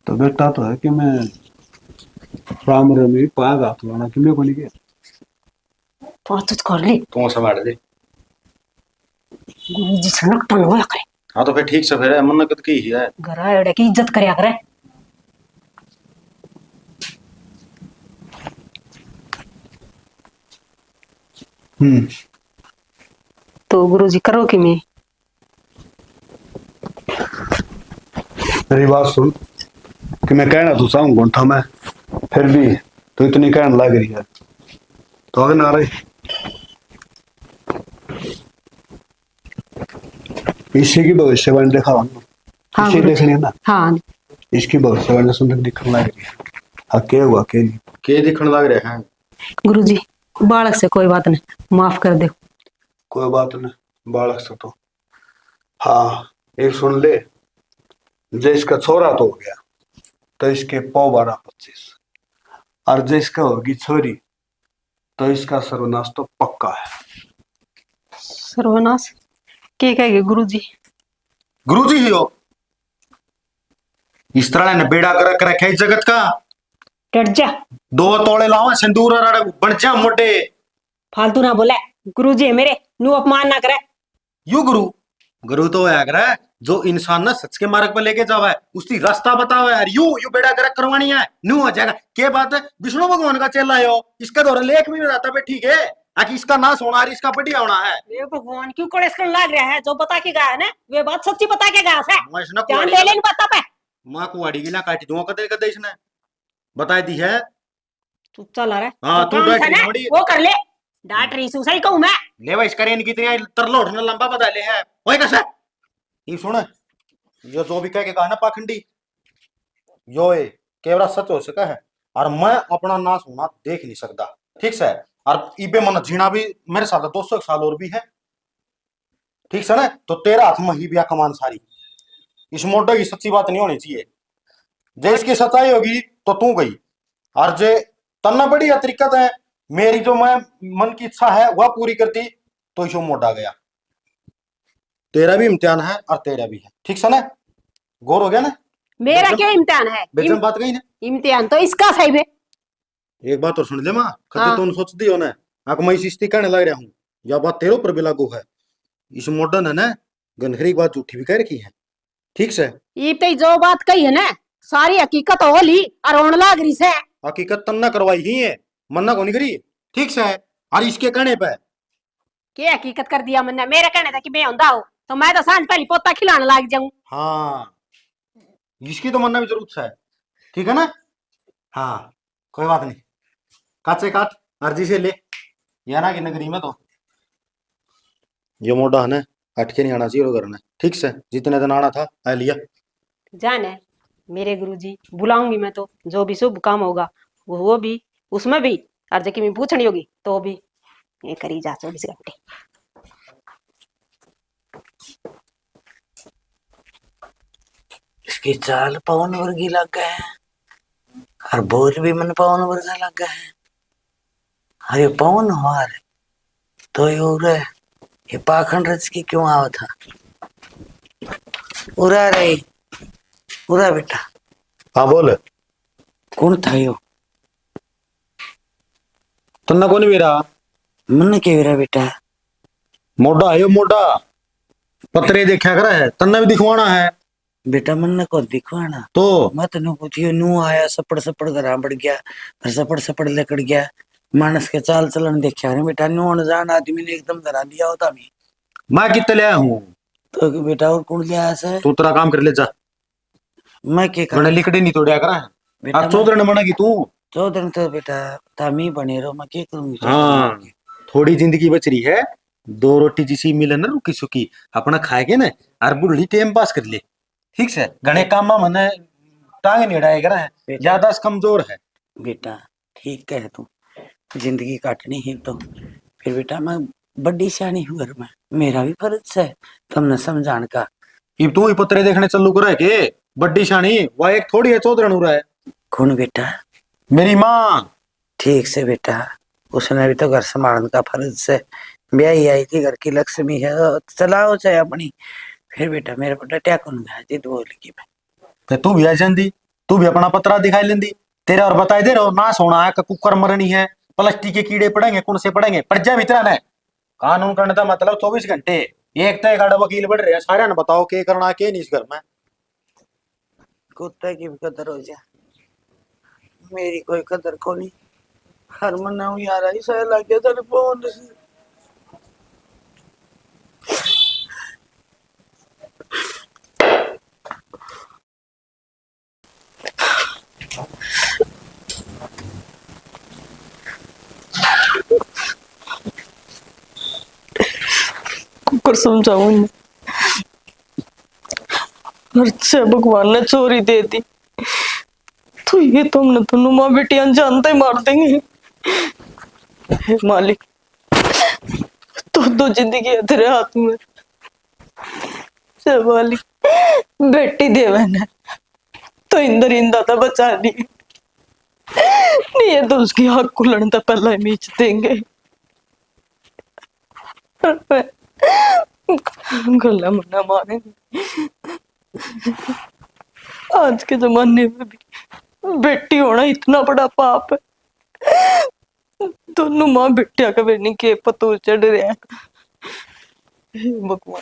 तो बेटा तो है कि मैं राम रमी पाग हाथ लाना कि मैं को नहीं गया पाँच कर ले तू संभाल दे। गुरुजी सनक टन होया करे। हाँ तो फिर ठीक से फिर मन्नत की ही है। घर आए की इज्जत करया करे। तो गुरुजी करो कि मैं मेरी बात सुन कि मैं कहना तो चाहूँ कौन था मैं, फिर भी तो इतनी कहने लग रही है तो आगे ना रही। इसी की भविष्यवाणी देखा हाँ इसी देखनी है ना। हाँ इसकी भविष्यवाणी सुंदर दिखने लग रही है। हाँ क्या हुआ क्या नहीं के दिखने लग रहे हैं। गुरुजी बालक से कोई बात नहीं, माफ कर दे। कोई बात नहीं बालक से तो हाँ एक सुन ले, जो इसका छोरा तो हो गया तो इसके पौ 12-25 और जो इसका होगी छोरी तो इसका सर्वनाश तो पक्का है। सर्वनाश के कहेंगे गुरुजी? गुरुजी ही हो इस तरह ने बेड़ा कर रखे इस जगत का। डट जा। 2 तोड़े लावा सिंदूर और बन जा मोटे। फालतू ना बोले, गुरुजी है मेरे, नु अपमान ना करे। यू गुरु तो है अगर जो इंसान ना सच के मार्ग पर लेके जावा है उसकी रास्ता बतावा है। यू बेड़ा गर्क करवानी है न्यू हो जाएगा। के बात है विष्णु भगवान का चेला हो इसका दौर लेख भी बताता है ठीक है आखिर इसका नाश होना है इसका बढ़िया होना है। वे भगवान क्यों कड़े कर लाग रहा है? जो बता के गया है ना वे बात सच्ची बता के गया है। मैं इसने ध्यान ले लेन बता पे। मां कुआड़ी की ना काटी दूंगा कदे कदे इसने बता दी है। तू चल रहा है हाँ तू काम डांट था ना, थोड़ी वो कर ले। डांट रही सु सही कहूं मैं। ले भाई इसका रेन कितनी तरलो उठने लंबा बता ले है वही कैसे ये सुन जो भी कह के कहा ना पाखंडी यो ये केवरा सच हो सका है और मैं अपना नाश होना देख नहीं सकता ठीक से। और इबे मन जीना भी मेरे साथ 200 साल और भी है ठीक से ना। तो तेरा हाथ में ही बिया कमान सारी इस मोटे की सच्ची बात नहीं होनी चाहिए। जे इसकी सच्चाई होगी तो तू गई और जे तन्ना बड़ी अतिरिक्त है मेरी जो मैं मन की इच्छा है वह पूरी करती तो इसो मोटा गया। तेरा भी इम्तिहान है और तेरा भी है ठीक से ना। गौर हो गया ना। मेरा क्या इम्तिहान है? बेचन बात कही ना इम्तिहान तो इसका सही है। एक बात और सुन ले माँ खते हाँ। तुम सोच दी हो ना आंख मैं इस कहने लग रहा हूँ या बात तेरे ऊपर भी लागू है। इस मॉडर्न है ना गनहरी बात झूठी भी कह रखी है ठीक से। ये तो जो बात कही है ना सारी हकीकत हो ली और होने लाग रही से। हकीकत तन्ना करवाई ही है मन्ना को नहीं करी ठीक से। और इसके कहने पे क्या हकीकत कर दिया मैंने? मेरे कहने था कि मैं होंदा हो तो मैं तो सांझ पहली पोता खिलाने लग जाऊं। हाँ इसकी तो मन्ना भी जरूरत है ठीक है ना। हाँ कोई बात नहीं काचे काट अर्जी से ले याना की नगरी में तो ये मोटा है ना अटके नहीं आना चाहिए करना ठीक से। जितने दिन आना था आ लिया जाने मेरे गुरुजी बुलाऊंगी मैं तो जो भी शुभ काम होगा वो भी उसमें भी अर्ज की मैं पूछनी होगी तो भी ये करी जा 24 घंटे। इसकी चाल पवन वर्गी लग गए है और बोल भी मन पवन वर्गा लग गए है। अरे पवन हार तो ये पाखंड रच की क्यों आवा था? उरा रे उरा बेटा। हाँ बोल कौन था यो? तन्ना कौन भी रहा मन के वीरा बेटा मोटा है यो मोटा पत्रे देखा करा है तन्ना भी दिखवाना है बेटा मन को दिखवाना तो मत नु पूछियो नू आया सपड़ सपड़ घर बढ़ गया फिर सपड़ सपड़ लेकड़ गया मानस के चाल चलन देखा रे बेटा। नू अनजान आदमी ने एकदम करा दिया होता मैं कितने ले आया हूँ तो बेटा और कौन लिया है? तू तेरा काम कर ले जा मैं के मैंने लिखड़ी नहीं तोड़िया करा है बेटा आज चौधरी ने मना की तू 14 तो बेटा तामी बने रहो मैं के करूंगी। हाँ थोड़ी जिंदगी बच रही है 2 रोटी जिसी मिले ना रुकी सुकी अपना खाएगे ना और बुढ़ी टाइम पास कर ले ठीक से। घने काम में मने टांग नहीं अड़ाए करा है ज्यादा कमजोर है बेटा ठीक है तू जिंदगी काटनी है तो फिर बेटा मैं बड़ी सियानी हूँ घर में मेरा भी फर्ज है तुमने समझान का। ये तू ही पत्रे देखने चलू करे के बड्डी शानी वह एक थोड़ी है चौधरी हो रहा है कौन बेटा? मेरी माँ। ठीक से बेटा, उसने भी तो घर संभालने का फर्ज से ब्याही आई थी, घर की लक्ष्मी है, चलाओ चाहे अपनी। फिर बेटा मेरे को डटिया कौन गया जी बोल की मैं। ते तू भी आ जाती, तू भी अपना पतरा दिखाई लेंदी। तेरा और बताई दे रहो ना सोना है, कुकर मरनी है, प्लास्टिक के कीड़े पड़ेंगे, कौन से पड़ेंगे, पड़ जाए भीतर ने। कानून करने का मतलब 24 घंटे। एक तो एक आड़ा वकील बढ़ रहे हैं, सारे ने बताओ के करना के नहीं इस घर में। कुत्ते की भी कदर हो जाए, मेरी कोई कदर को नहीं। हर महीना हूँ यार, ऐसा लगे तेरे फोन से। कुकर समझाऊं अच्छा भगवान ने चोरी दे दी तो ये तो हमने दोनों माँ बेटियां जानते ही मार देंगे। हे मालिक, तो दो जिंदगी है तेरे हाथ में। हे मालिक, बेटी देवे ने तो इंदर इंदा था बचा नहीं, नहीं ये तो उसकी आग खुलने तो पहला ही मीच देंगे। गला मुन्ना मारेंगे। आज के जमाने में भी बेटी होना इतना बड़ा पाप है। दोनों माँ बेटिया का बेनी के पतो चढ़ रहे हैं। हे भगवान,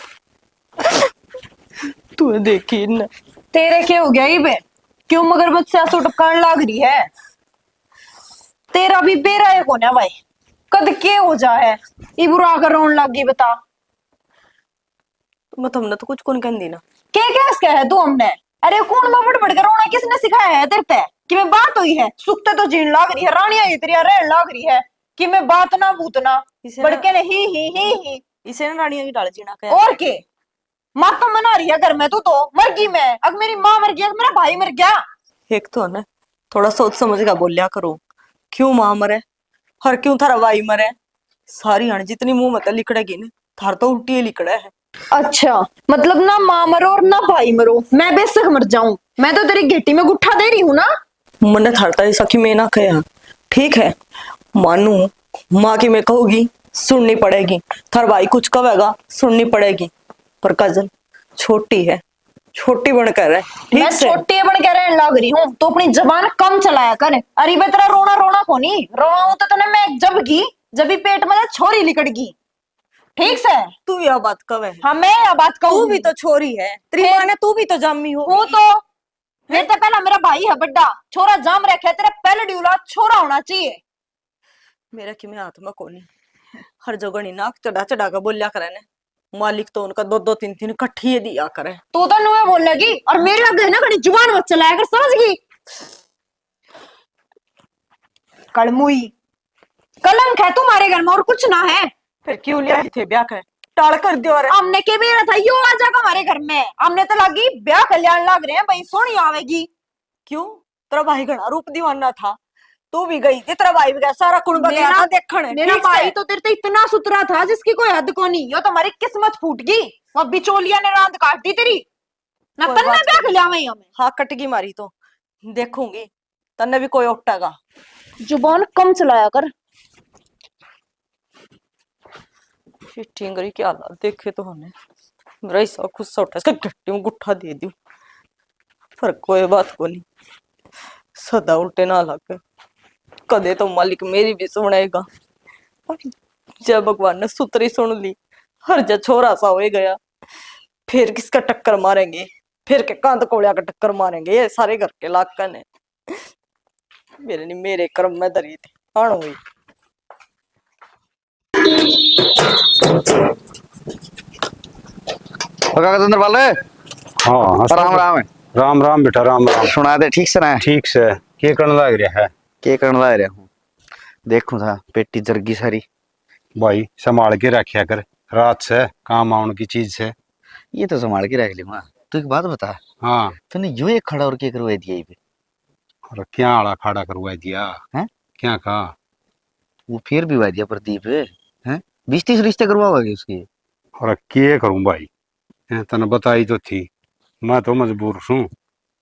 तू देखी ना। तेरे क्या हो गया बे? क्यों मगरमच्छ से आंसू टपकाने लाग रही है? तेरा भी बेरा है कोन्या भाई, कद के हो जा है इबुरा आकर रोन लग गई बता। मत हमने तो कुछ कौन कह दी ना। क्या क्या है तू हमने? अरे कौन में बढ़ बढ़ कर रोना किसने सिखाया है तेरे पे? कि मैं बात हुई है, सुखते तो जीन लाग रही है, रानिया तेरी रहन लाग रही है कि मैं बात ना बूतना बड़के ने ही इसे ना रानिया की डाल जीना क्या और के माँ तो मना रही है घर में, तू तो मर गई। मैं अगर मेरी माँ मर गया, मेरा भाई मर गया। एक तो है ना, थोड़ा सोच समझ का बोलिया करो। क्यों माँ मरे और क्यों थारा भाई मरे? सारी हण जितनी मुंह मत लिखड़ेगी ना, थार तो उल्टी लिखड़ा है। अच्छा मतलब ना माँ मरो और ना भाई मरो, मैं बेशक मर जाऊं, मैं तो तेरी घेटी में गुट्ठा दे रही हूँ ना। मन थारता है सखी में ना कहा, ठीक है मानू माँ की मैं कहूंगी सुननी पड़ेगी, थार भाई कुछ कहेगा सुननी पड़ेगी, पर कजन छोटी है, छोटी बनकर है। मैं छोटी बन के रहने लग रही हूँ तो अपनी जबान कम चलाया कर। अरे बे तेरा रोना रोना को नहीं, रोना हूं तो तने मैं जब भी पेट में छोरी लिकड़ गई, ठीक से। तू यह बात कवे है? हाँ मैं यह बात कहूँ, तू भी तो छोरी है, तेरी माँ ने तू भी तो जामी हो। वो तो मेरे तो पहला मेरा भाई है बड्डा, छोरा जाम रखे, तेरा पहले ड्यूला छोरा होना चाहिए। मेरा कि मैं हाथ में कोनी हर जगह नहीं नाक चढ़ा चढ़ा कर बोलिया करे ने, मालिक तो उनका दो दो तीन तीन इकट्ठी दिया करे। तू तो नुए बोल लगी और मेरे आगे ना कड़ी जुबान मत चलाया कर, समझ गई? कड़मुई कलंक है तुम्हारे घर में और कुछ ना है। फिर क्यों लिया थे ब्याह कर टाल कर दियो रे? हमने के मेरा था यो आ जाएगा हमारे घर में, हमने तो लगी ब्याह कल्याण लग रहे हैं भाई, सोनी आवेगी। क्यों तेरा भाई घना रूप दीवाना था, तू भी गई थी, तेरा भाई भी गया, सारा कुंबा गया था देखने। मेरा भाई तो तेरे तो इतना सुतरा था जिसकी कोई हद को नहीं, यो तुम्हारी किस्मत फूट गई, वो बिचौलिया ने रात काट दी तेरी ना, तन्ने ब्याह कल्याण में हमें। हाँ कटगी मारी तो देखूंगी, तन्ने भी कोई उठागा। जुबान कम चलाया कर। टिंगरी की हालत देखे तो हमने मेरा हिस्सा खुद से उठा, इसका गट्टी में गुट्ठा दे दूं, पर कोई बात को नहीं, सदा उल्टे ना लगे, कदे तो मालिक मेरी भी सुनेगा। जब भगवान ने सुतरी सुन ली, हर जब छोरा सा हो गया, फिर किसका टक्कर मारेंगे, फिर के कांद कोड़िया का टक्कर मारेंगे, ये सारे घर के लाका ने मेरे नहीं मेरे कर्म में दरी थी आण हुई। गजेंद्र वाले हाँ राम राम है। राम राम बेटा राम राम। सुना दे ठीक से ना? ठीक से के करने लग रहा है? के करने लग रहा हूँ, देखूं था पेटी जरगी सारी। भाई संभाल के रखा कर, रात से काम आने की चीज है। ये तो संभाल के रख लूंगा। तू एक बात बता, हाँ तूने यूं एक खड़ा और के करवा दिया ये? और क्या आड़ा खाड़ा करवा दिया है? क्या कहा? वो फिर भी दिया प्रदीप है 20-30 रिश्ते करवाओगे उसके? और क्या करूं भाई, तने बताई तो थी, मैं तो मजबूर हूँ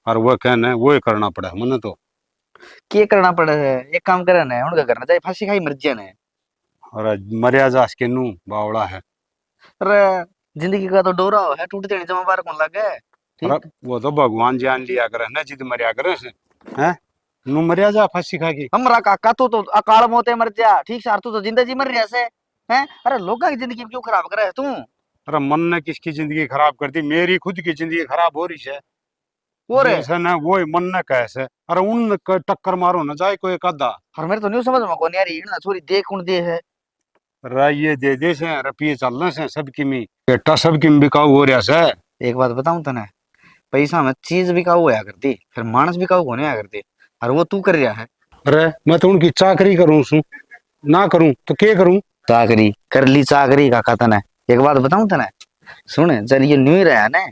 और वह कहना वो करना पड़ा मैंने तो। क्या करना पड़े है? एक काम करे ना, उनका करना चाहिए, फांसी खाई मर जाए ना। और मरिया जा के नू बावड़ा है। अरे जिंदगी का तो डोरा है, टूट देने जमा बार कौन लगे। अरे ठीक, वो तो भगवान जान लिया करे ना, जिद मरिया करे से हैं। नू मरिया जा फांसी खा के। हमरा काका तो अकाल मौते मर जा, ठीक से, तू तो जिंदगी मर रहा से हैं। अरे लोगों की जिंदगी क्यों खराब करे तू? अरे मन ने किसकी जिंदगी खराब कर दी? मेरी खुद की जिंदगी खराब हो रही है। वो रे, जैसे ना वो मन ने कैसे, अरे उन टक्कर मारो ना जाए कोई एक आधा। और मेरे तो न्यू समझ में कौन यार, ये ना छोरी देख कौन दे है। ये दे से रुपये चलने से सबकी मी बेटा, सबकी में बिकाऊ हो रहा से। एक बात बताऊं तने, पैसा में चीज बिकाऊ होया करती, फिर मानस बिकाऊ होने आया करती, और वो तू कर रहा है। अरे मैं तो उनकी चाकरी करूं सु, ना करूं तो क्या करूं? चाकरी कर ली, चाकरी का तने। एक बात बताऊं तने, सुन, जब ये न्यू ईयर आया ना,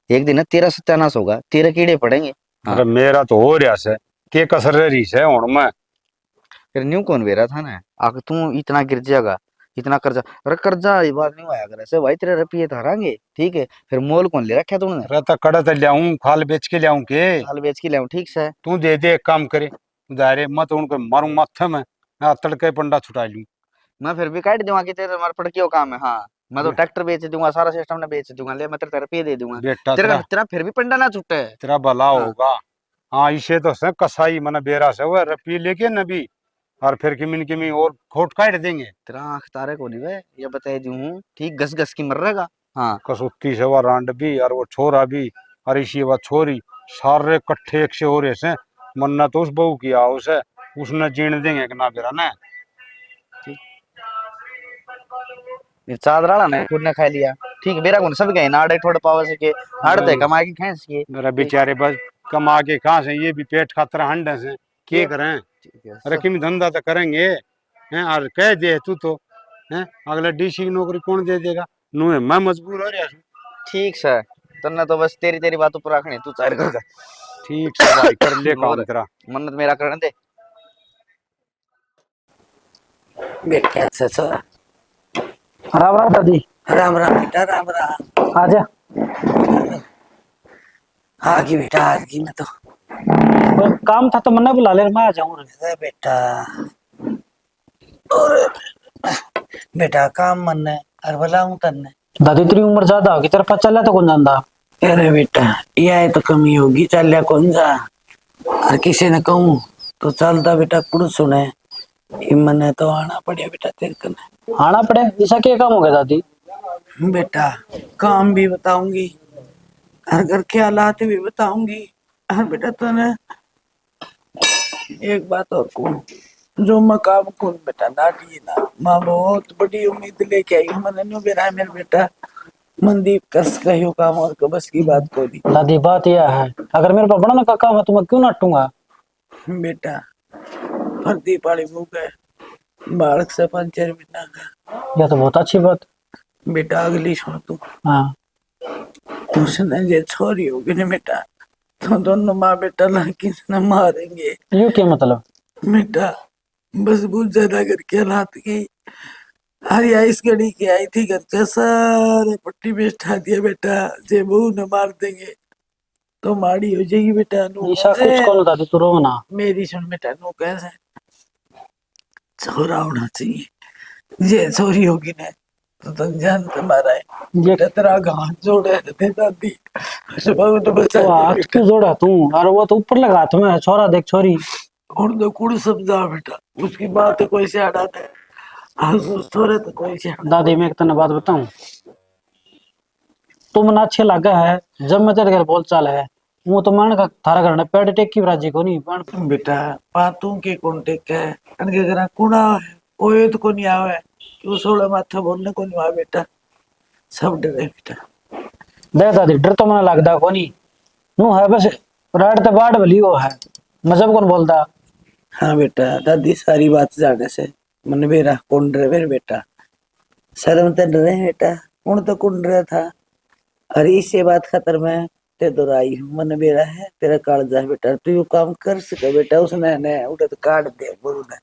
एक दिन तेरा सत्यानाश होगा, तेरे कीड़े पड़ेंगे। हाँ। अरे मेरा तो हो रहा से, के कसर रही से हुन मैं। फिर न्यू कौन बेरा था ना, आग तू इतना गिर जाएगा, इतना कर्जा। अरे कर्जा ये बात नहीं आया करे से भाई, तेरे रुपये धरांगे ठीक है, फिर मोल कौन ले रखा तूने? अरे तो कड़ा तो लियाऊं, खाल बेच के लियाऊं के? हाल बेच के ले ठीक से। तू दे दे, एक काम करे उधारे, मत उनको मारूं माथे में, मैं तड़के पंडा छुटा लूं। मैं फिर भी काट दूंगा कि तेरे मर पड़ क्यों काम है। हाँ, मैं तो ट्रैक्टर बेच दूंगा, सारा सिस्टम ने बेच दूंगा, ले मैं तेरे रुपये दे दूंगा। बेटा तेरा तेरा तेरा फिर भी पंडा ना छूटे। तेरा भला हाँ। होगा। हाँ इसे तो से कसाई मन बेरा से हुआ रुपये लेके नबी, और फिर किमिन किमी और खोट काट देंगे। तेरा आँख तारे को नहीं वे, ये बता दूं हूँ ठीक, घस घस की मर रहेगा। हाँ, कसुत्ती से वो रांड भी और वो छोरा भी, और इसी वो छोरी, सारे कट्ठे एक से हो रहे से। मन्ना तो उस बहू किया उसे, उसने जीण देंगे कि ना बेरा ने। ये चादराला ने खुद ने खा लिया, ठीक है, मेरा कौन सब गए ना, आड़े थोड़े पावे से के आड़ते कमा के खाए से। मेरा बेचारे बस कमा के कहाँ से, ये भी पेट खातर हंडे से क्या करें। ठीक है, अरे किम धंधा तो करेंगे हैं, और कह दे तू तो हैं, अगले डीसी की नौकरी कौन दे देगा? नू मैं मजबूर हो रहा हूँ। ठीक से, तन्ने तो बस तेरी तेरी बातों पर रखनी, तू चार कर। ठीक से भाई, कर ले काम और तेरा। मन्नत मेरा करने दे। बेटा अच्छा, राम राम दादी। राम राम बेटा, राम राम। आजा। आ गई बेटा, आ गई मैं तो। कोई काम था तो मन्ने बुला ले, मैं आ जाऊँ। अरे बेटा, और बेटा काम मन है, और भला हूँ तन्ने। दादी तेरी उम्र ज्यादा होगी, तेरे पास चला तो कौन जानता। अरे बेटा यह तो कमी होगी, चलिया कौन जा। और किसी ने कहूँ तो चलता बेटा कुड़ सुने, मने तो आना पड़े बेटा तेरे कने। आना पड़े? ऐसा क्या काम हो गया दादी? बेटा काम भी बताऊंगी, और घर के हालात भी बताऊंगी, और बेटा तने एक बात और कहूँ, जो मकाम कौन बेटा नाटी ना, माँ बहुत बड़ी उम्मीद लेके आई हूँ, मैंने नो बेरा मेरे बेटा मनदीप कस कहियो काम और को बस की बात को दी। दादी बात यह है, अगर मेरे पास बड़ा ना का काम है तो मैं क्यों नाटूंगा? बेटा प्रदीप वाली मुँह है, बालक से पंचर बिना का। यह तो बहुत अच्छी बात। बेटा अगली सुन तू, हाँ उसने जे छोरी होगी ना बेटा, तो दोनों माँ बेटा लड़की से मारेंगे। यू क्या मतलब? बेटा बस बहुत ज्यादा करके हालात की, अरे इस घड़ी की आई थी, घर का सारे पट्टी पे बैठा दिया बेटा, जे बहू न मार देंगे तो माड़ी हो जाएगी बेटा। नो ऐसा कुछ करो दादी, तू रो ना। मेरी सुन बेटा, नो कैसे छोरा होना चाहिए, जे छोरी होगी ना तो जान तुम्हारा है बेटा, तेरा हाथ जोड़े थे दादी, बहू तो बचा तो हाथ क्यों जोड़ा तू? अरे वो तो ऊपर लगा हाथ में, छोरा देख छोरी। और तो कुड़ समझा बेटा, उसकी बात कोई से हटा दे, छोरे तो कोई से हटा। दादी मैं एक तने बात बताऊं, तू मना अच्छे लगा है, जब मैं तेरे घर बोल चाल है वो तो मान का थारा घर ने पेड़ टेक की राजी को नहीं पण। बेटा बातों के कौन टेक है, अनके घर कूड़ा है, ओए तो कोनी आवे, क्यों सोला माथा बोलने को नहीं आवे बेटा, सब डरे बेटा। देख दादी डर तो मना लगदा को नहीं, नू है बस राड ते बाड़ भली वो है, मजहब कौन बोलता। हाँ बेटा दादी सारी बात जाने से मन बेरा कौन डरे मेरे बेटा, शर्म तो डरे बेटा, उन तो कौन डरा था, अरे इससे बात खतर में ते दोराई हूँ, मन बेरा है तेरा काल जा बेटा, तू यू काम कर सके बेटा, उसने ने उठे तो काट दे बहू ने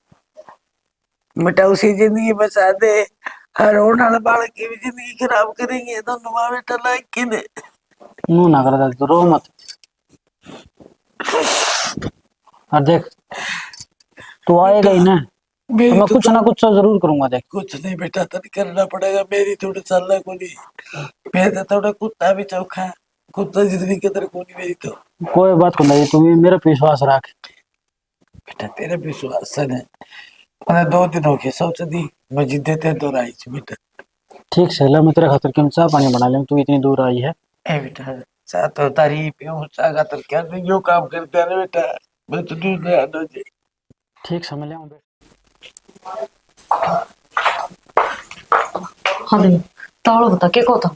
बेटा, उसी जिंदगी बचा दे, हर होने वाले बालक की भी जिंदगी खराब करेंगे दोनों माँ बेटा लाइक के दे। नू ना कर दादी, तो रो मत। और देख तो आएगा ही ना, तो मेरी मैं तो कुछ ना कुछ तो जरूर करूंगा देख। कुछ नहीं बेटा, तन करना पड़ेगा, मेरी थोड़ी चलना को नहीं। मैं तो थोड़ा कुत्ता भी चौखा, कुत्ता जितनी कदर को नहीं मेरी तो। कोई बात को नहीं, तुम मेरे पे विश्वास रख। बेटा तेरे विश्वास है, मैंने 2 दिन हो गए सोच दी मैं जिद्दे ते दूर आई थी बेटा। ठीक से ला, मैं तेरे खातर क्यों चाह पानी बना ले, तू इतनी दूर आई है। ए बेटा चाह तो तारी पियो, चाह का तो क्या नहीं, यो काम करते हैं बेटा, मैं तो दूर नहीं आना जी। ठीक से मैं ले आऊं। हाँ दे तालो बता के को था।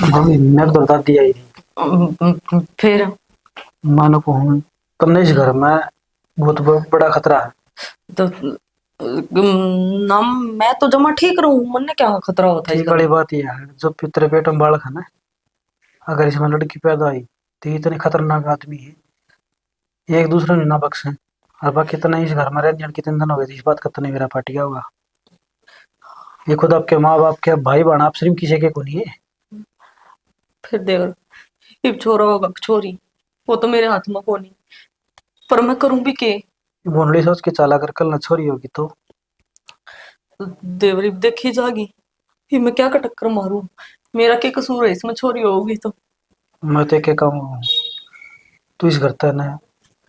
भाभी मेरे तो दादी आई थी, फिर मानो को हूँ तुमने इस घर में बहुत बड़ा खतरा है। तो नाम मैं तो जमा ठीक रहूं, मन ने क्या खतरा होता है ठीक इसका। वाली बात यह है, जो तेरे पेट में बालक है ना, अगर इसमें लड़की पैदा हुई तो इतने खतरनाक आदमी है, ये एक दूसरे ने ना बख्शे। और बाकी इतना इस घर में रहने कितने दिन हो गए, इस बात का तो नहीं मेरा पाटिया होगा। ये खुद आपके माँ बाप के भाई बहन आप सिर्फ किसी के को नहीं है। फिर देख एक छोरा होगा छोरी, वो तो मेरे हाथ में को नहीं, पर मैं करूं भी के। बोनड़ी सोच के चाला कर, कल न छोरी होगी तो देवरी देखी जागी, फिर मैं क्या का टक्कर मारूं, मेरा क्या कसूर है इसमें, छोरी होगी तो। मैं तो क्या कहूँ, तू इस घर तक ना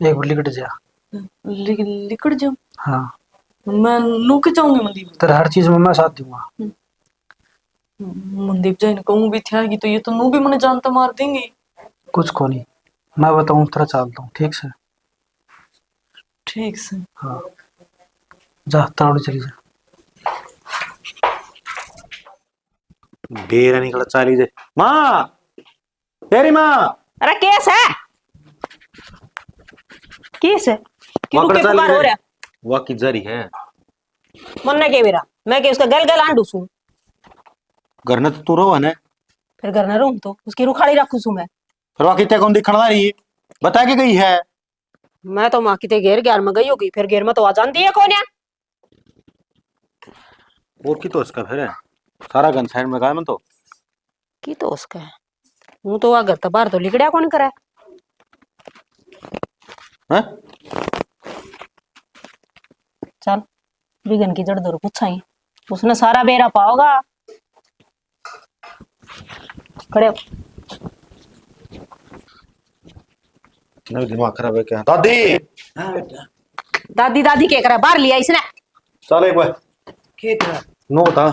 एक बार लिकट जा। लिकड़ जाऊं? हाँ, मैं नूक जाऊंगी मंदीप। तेरा हर चीज में मैं साथ दूंगा। मंदीप जाए न कहूं भी थियागी तो ये तो नू भी मने जानता मार देंगे। कुछ को नहीं, मैं बताऊँ तेरा चालता हूँ, ठीक से। ठीक से। हाँ जा, ताड़ी चली जा। डेरा निकला चाली जे माँ, तेरी माँ अरे केस है, केस है, क्यों वाकड़ के चाली पुकार हो रहा? वह की जरी है मन ने के मेरा, मैं के उसका गल गल आंडू सू, घर ने तो तू रो है ना, फिर घर न रहूं तो उसकी रुखाड़ी रखू सू मैं। फिर वह कितने कौन दिखण रही है, बता के गई है। मैं तो माँ किते घेर ग्यार में गई होगी, फिर घेर में तो आ जानती है कौन है। और की तो इसका फिर है सारा गन साइड में गया मैं तो की तो उसका है, हूं तो घर तो बाहर तो लिकड़िया कौन करे हैं। चल बिगन की जड़ दौर पूछाई, उसने सारा बेरा पाओगा। खड़े हो। नहीं दिमाग खराब है क्या दादी। हाँ बेटा दादी दादी क्या करे, बाहर लिया इसने। चल एक बार क्या नो था,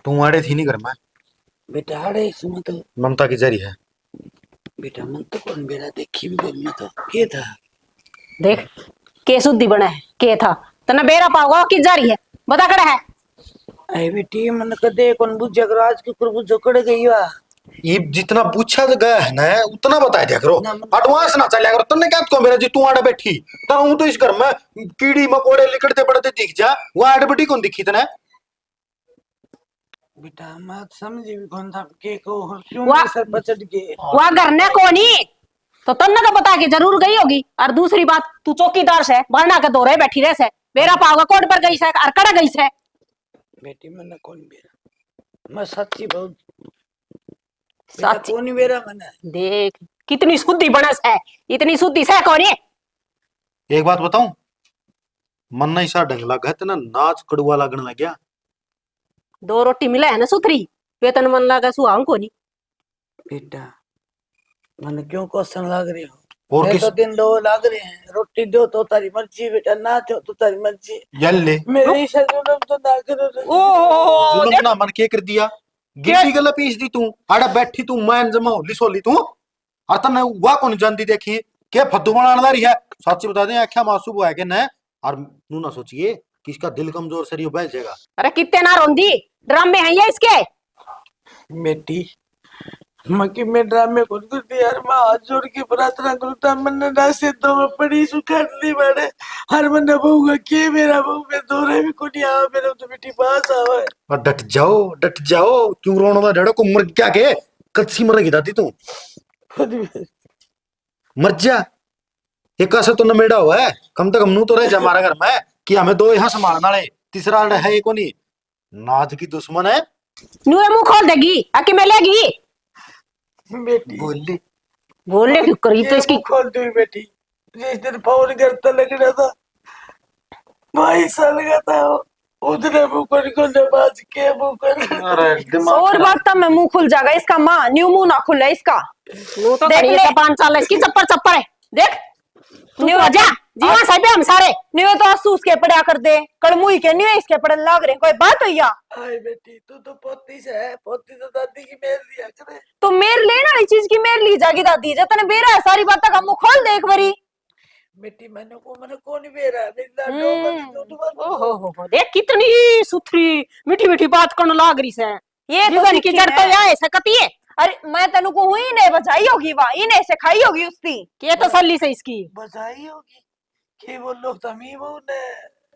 तू आड़े थी नहीं घर में, बेटा अरे इसमें तो ममता की जरी है। बेटा मन तो कौन बेरा देखी भी बोल में तो क्या था। देख के शुद्धि बना है, के था तना बेरा पाओगा कि जारी है, बता कड़ा है। अरे बेटी मन कदे कौन बुझ राज के कुछ जकड़ गई वा। ये जितना पूछा गया है ना उतना बता दिया करो, एडवांस ना चलिया करो। तुमने क्या को मेरा जी तू आड़े बैठी तो हूं तो इस घर में कीड़ी मकोड़े लिकड़ते पड़ते दिख जा, वो आड़े बैठी कौन दिखी तने। बेटा मैं समझी भी कौन था के को क्यों वाह। सर पचट गए। वह करने को नहीं तो तन्ने तो बता के जरूर गई होगी। और दूसरी बात, तू चौकीदार से वरना के दौरे बैठी रहे से, बेरा पाओगा कोर्ट पर गई से और कड़ा गई से। बेटी मन कौन बेरा, मैं सच्ची बहुत सच्ची कौन बेरा मन। देख कितनी शुद्धि बनस है, इतनी शुद्धि से कौन है। एक बात बताऊं, मन नहीं सा ढंग लगा है तना नाच कड़ुआ लगने लग गया। 2 रोटी मिला है ना सुथरी, वेतन मन लगा सुहाऊं को नहीं। बेटा मन क्यों क्वेश्चन लाग रहे हो, और मैं किस तो दिन दो लाग रहे हैं, रोटी दो तो तारी मर्जी बेटा, ना दो तो तारी मर्जी। यल्ले मेरी जुलम तो ना करो। ओ जुल्म ना मन के कर दिया, गिट्टी गला पीस दी तू आड़ा बैठी तू मैं जमा लिसोली तू और तने हुआ कौन जानती देखी के फद्दू बनाने रही है। सच्ची बता दे आख्या मासूब है के न, और नू ना सोचिए कि इसका दिल कमजोर शरीर बैल जाएगा। अरे कितने ना रोंदी, ड्रामे हैं ये इसके। बेटी मकी में ड्रामे को करती यार, मैं हाथ जोड़ के प्रार्थना करता मन ना से तो मैं पड़ी सुखाड़ ली बड़े हर मन बहुगा के मेरा बहु में दौरे भी को नहीं आवा मेरे तो बेटी पास आवे। और डट जाओ क्यों रोना था डड़ो को मर क्या के कच्ची मरेगी दादी तू खुद भी मर जा। एक ऐसा तो नमेड़ा हुआ है, कम से कम नू तो रह जा हमारे घर में कि हमें 2 यहाँ संभालना है, तीसरा है को नहीं नाज की दुश्मन है। नुए मुंह खोल देगी आके मैं लेगी। बेटी बोलने क्यों करी तो इसकी। खोल दी बेटी, जिस दिन फोन करता लग रहा था भाई साल का था उतने मुकर को नमाज के मुकर अरे दिमाग और बात तब मैं मुंह खुल जाएगा इसका। माँ न्यू मुंह ना खुले इसका। नो तो देख खड़ी ले। है 5 साल इसकी चप्पर चप्पर है देख तू न्यू तो जा जीवन साहब हम सारे न्यू तो आंसू उसके पड़ा कर दे कल मुंह के न्यू इसके पड़न लाग रहे कोई बात होया। हाय बेटी तू तो पोती से है, पोती तो दादी की मेल दिया करे। तो मेर लेना वाली चीज की मेर ली जागी दादी जब तने बेरा है सारी बात का मुंह खोल दे एक बारी। बेटी मैंने कौन बेरा निंदा डो ओहो देख कितनी सुथरी मीठी मीठी बात करने लाग रही से ये तो जीवन की सीखी जड़ तो है। या ऐसा कती है अरे मैं तेनु को हुई ने बजाई होगी वाह इने से खाई होगी उसकी। के तसल्ली से इसकी बजाई होगी कि वो लोग तमी वो ने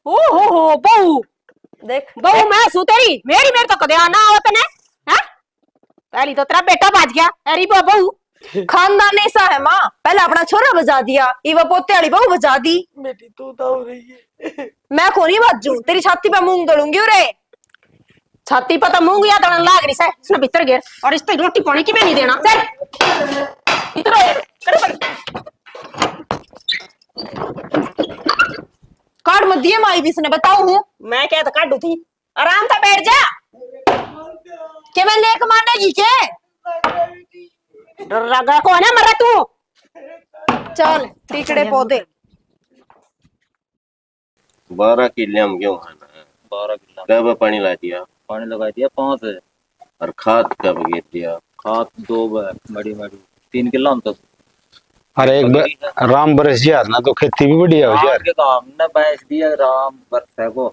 ओहो बहू देख बहू मैं सू तेरी मेरी तो कदे आना आवत ने हैं पहली तो तेरा बेटा बाज गया अरे बहू खानदान ऐसा है माँ पहले अपना छोरा बजा दिया इवा पोते वाली बहू बजा दी। बेटी तू तो हो रही है मैं को नहीं बाजू तेरी छाती पे मूंग दड़ूंगी रे। छाती पर तो मूंग या दड़न लाग रही से इसने भीतर गिर और इस पे रोटी पानी की भी नहीं देना चल इधर काट मत दिए माई भी इसने बताऊ हूँ मैं क्या तो काटू थी आराम से बैठ जा कि मैं लेक मानेगी के डर लगा कौन है मरा तू चल टिकड़े पौधे 12 किले हम गेहूं खाना है 12 किलो कब पानी ला दिया पानी लगा दिया 5 है और खाद कब गिर दिया खाद 2 बड़ी बड़ी 3 किलो हम तो अरे एक राम बरस गया ना तो खेती भी बढ़िया हो यार के काम ने बैच दिया राम बरसा को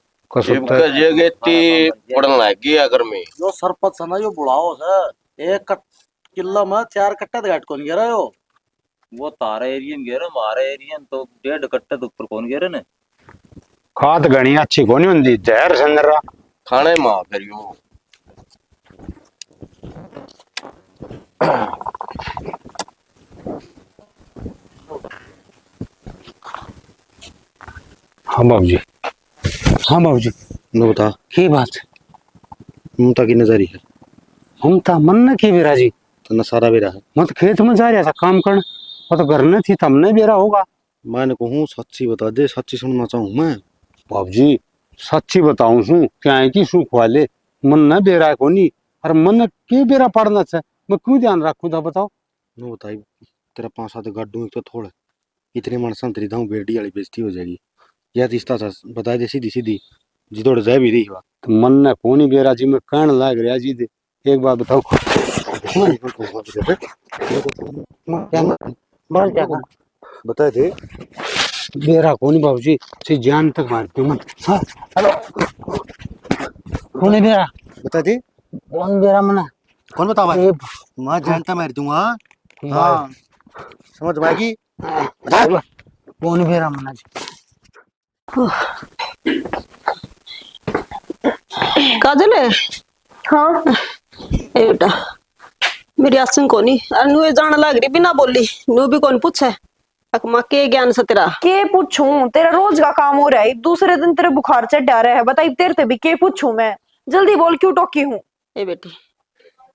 इनका जगह ती पड़न लग गई अगर में जो सरपंच है ना जो बुढ़ाओ से एक किला में 4 कट्टे घाट कौन गिरा हो वो तारा एरिया में गिरे हमारे एरिया में तो 1.5 कट्टे तो ऊपर कौन गिरे ने खाद घनी अच्छी कोनी हुंदी जहर संदरा खाने मां फिर यूं हाँ बाबू जी हाँ बाबू जी नो बता की बात ममता की नजरी है हम ता मन न की बेरा जी तो न सारा बेरा है मैं तो खेत में जा रहा था काम करने वो तो घर में थी तमने बेरा होगा मैंने कहूँ सच्ची बता दे सच्ची सुनना चाहूँ मैं बाबू जी सच्ची बताऊं सू क्या है कि सुख वाले मन न बेरा है कोनी और मन के बेरा पड़ना चाहिए मैं क्यों ध्यान रखूं था बताओ नो बताई तेरा 5-7 गड्ढू तो थोड़ा इतने मानसा तेरी दाऊ बेटी वाली बेइज्जती हो जाएगी या रिश्ता था बता दे सीधी सीधी जी थोड़ा जाए भी रही बात तो मन न कोनी बेरा जी मैं कहने लाग रहा जी दे एक बात बताओ बता दे बेरा कोनी बाबू जी सी जान तक मारती हूँ मैं हाँ हेलो कौन है बेरा बता दे कौन बेरा मना कौन बता भाई मैं जानता मार दूंगा हाँ समझ में आएगी कौन बेरा मना जी काजल है हाँ ए बेटा मेरी आसन कोनी और नु जान लग रही बिना बोली नु भी कौन पूछे अक मां के ज्ञान से तेरा के पूछूं तेरा रोज का काम हो रहा है दूसरे दिन तेरे बुखार चढ़ रहा है बताई तेरे ते भी के पूछूं मैं जल्दी बोल क्यों टोकी हूँ। ए बेटी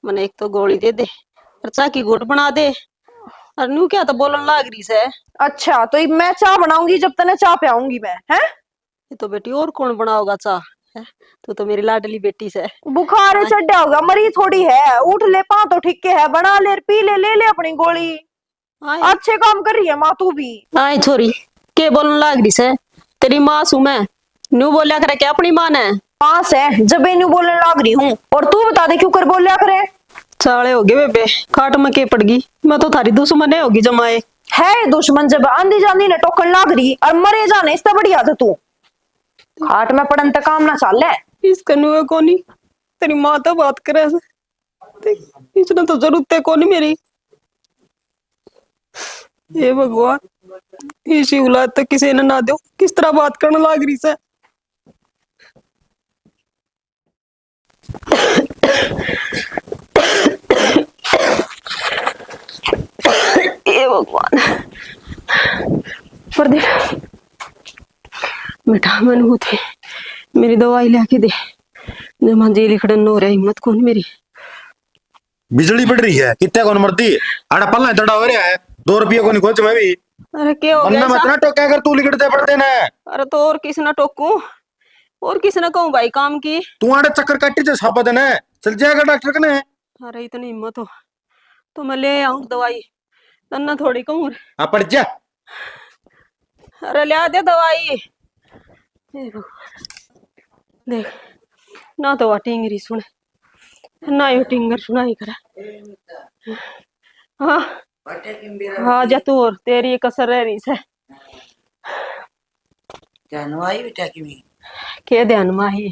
मने एक तो गोली दे दे और चाय की घोट बना दे और नु क्या तो बोलन लाग रही से अच्छा तो मैं चाय बनाऊंगी जब तने चाय पियाऊंगी मैं हैं ये तो बेटी और कौन बनाओगा चाय है तू तो मेरी लाडली बेटी से बुखार चढ़ा होगा मरी थोड़ी है उठ ले पा तो ठीक है बना ले पी ले ले अपनी गोली अच्छे काम कर रही है माँ तू भी आई छोरी के बोलन लाग रही से तेरी माँ सू मैं न्यू बोलिया करे क्या अपनी माँ ने माँ से जब न्यू बोलने लाग रही हूँ और तू बता दे क्यों कर बोलिया करे साले हो गए बेबे खाट में के पड़ गई मैं तो थारी दुश्मन होगी जमाए है दुश्मन जब आंधी जांधी ने टोकन लाग रही और मरे जाने इससे बढ़िया था तू खाट में पड़न तक काम ना चल इसका नुए कोनी तेरी माँ तो बात करे इसने तो जरूरत है कोनी मेरी ये भगवान इसी औलाद तक किसी ने ना दो किस तरह बात करने लाग रही से ये भगवान पर दे बेटा मन होते मेरी दवाई लेके दे जमा जी लिखड़न नो रही हिम्मत कौन मेरी बिजली पड़ रही है कितने कौन मरती आड़ा पल्ला तड़ा हो रहा है 2 रुपये को नहीं खोज मैं भी। अरे क्या हो गया मन्ना मत ऐसा? ना टोका अगर तू लिखते पड़ते ना। अरे तो और किस ना टोकू, और किस ना कहूँ भाई काम की। तू आड़े चक्कर काटी जो छापा देना चल जाएगा डॉक्टर कने। अरे इतनी हिम्मत हो तो मैं ले आऊं दवाई, तन्ना थोड़ी कहूँ। हाँ पड़ जा। अरे ले दे दवाई। हे भगवान, देख ना तो वह टिंगरी सुने ना यो टिंगर सुनाई करे। हाँ हाँ जा तू, और तेरी कसर रह रही से जानवाई बेटा की भी। के ध्यान माही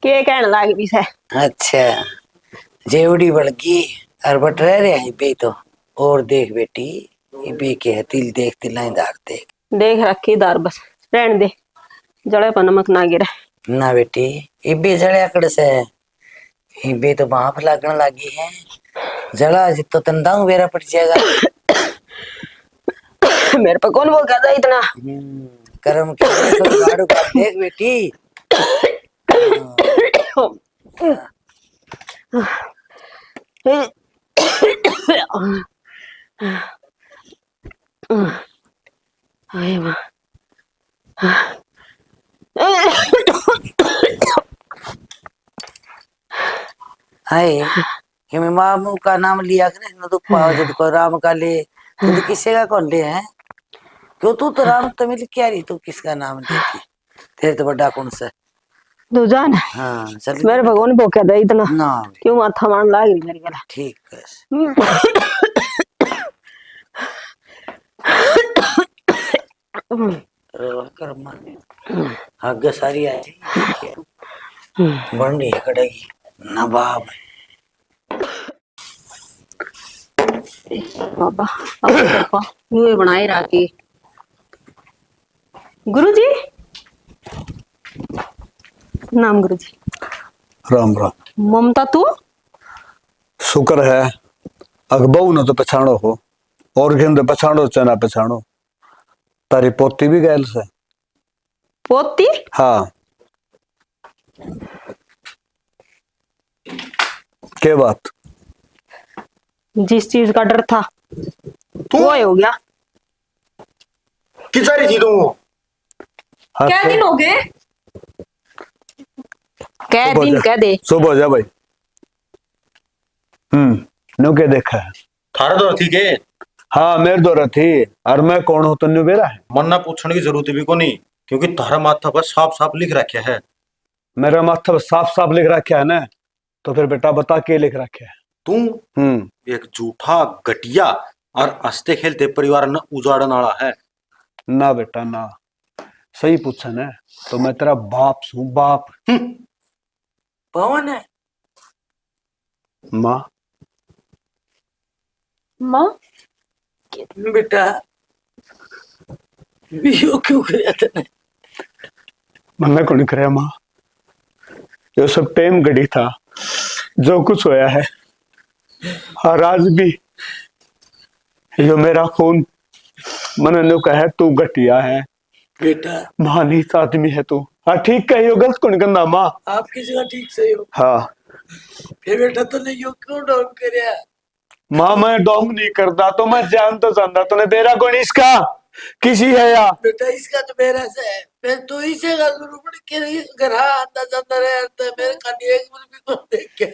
के कहने लाग भी से। अच्छा जेवड़ी बड़गी और बट रह रहे हैं बे तो। और देख बेटी ये बे के है तिल देख तिलाएं दार देख रखी दार बस रहने दे, जड़े पर नमक ना गिरे। ना बेटी ये बे जड़े अकड़ से ये बे तो भाप लागने लगी है। जड़ा जितो तंदाऊ बेरा पड़ जाएगा। मेरे पे कौन बोल गया इतना। कर्म के देखो गाड़ू का देख बेटी। हाय माँ हाय कि मैं मामू का नाम लिया करे न तो पाओ जब को राम का ले तो किसी का कौन ले है। क्यों तू तो राम तमिल क्या रही तू किसका नाम लेती। तेरे तो बड़ा कौन सा तू जान। हाँ चल मेरे भगवान भोक्या दे इतना ना क्यों माथा मान लाग रही मेरी गला। ठीक है। कर्म आगे सारी आई बन रही है कड़ेगी नवाब बाबा अब देखो नुए बनाए राखी। गुरुजी नाम गुरुजी। राम राम। ममता तू शुक्र है अगबऊ न तो पछाणो हो और गेंद पछाणो चना पछाणो। तारी पोती भी गैल से। पोती हाँ के बात जिस चीज का डर था वो हो गया। किस रही थी तू? क्या दिन हो गए? कह दिन कह दे। सुबह जा भाई। नु के देखा है थारा दौर थी के? हाँ मेरे दौरा थी और मैं कौन हूँ तन्नू बेरा है। मन्ना पूछने की जरूरत भी को नहीं क्योंकि थारा माथा पर साफ साफ लिख रखा है। मेरा माथा पर साफ साफ लिख रखा है ना तो फिर बेटा बता के लिख रखा है। तू एक झूठा घटिया और हंसते खेलते परिवार न उजाड़न वाला है। ना बेटा ना सही पूछा ना तो मैं तेरा बाप सू बाप। पवन है माँ माँ बेटा बियो क्यों कर तने मन्ना को नहीं करे माँ। ये सब टाइम घड़ी था जो कुछ होया है और आज भी यो मेरा खून मन ने कहे तू घटिया है बेटा महानीत आदमी है तू। हाँ ठीक कही हो गलत कौन करना माँ। आप किसी का ठीक से हो। हाँ फिर बेटा तो नहीं यो क्यों डॉन करया। माँ मैं डोंग नहीं करता तो मैं जान तो जानता तूने बेरा कौन इसका किसी है या बेटा इसका तो मेरा से है। फिर तू इसे का गुरु पड़ के घर आता जाता रहे तो मेरे कानी एक मिनट भी कौन देख के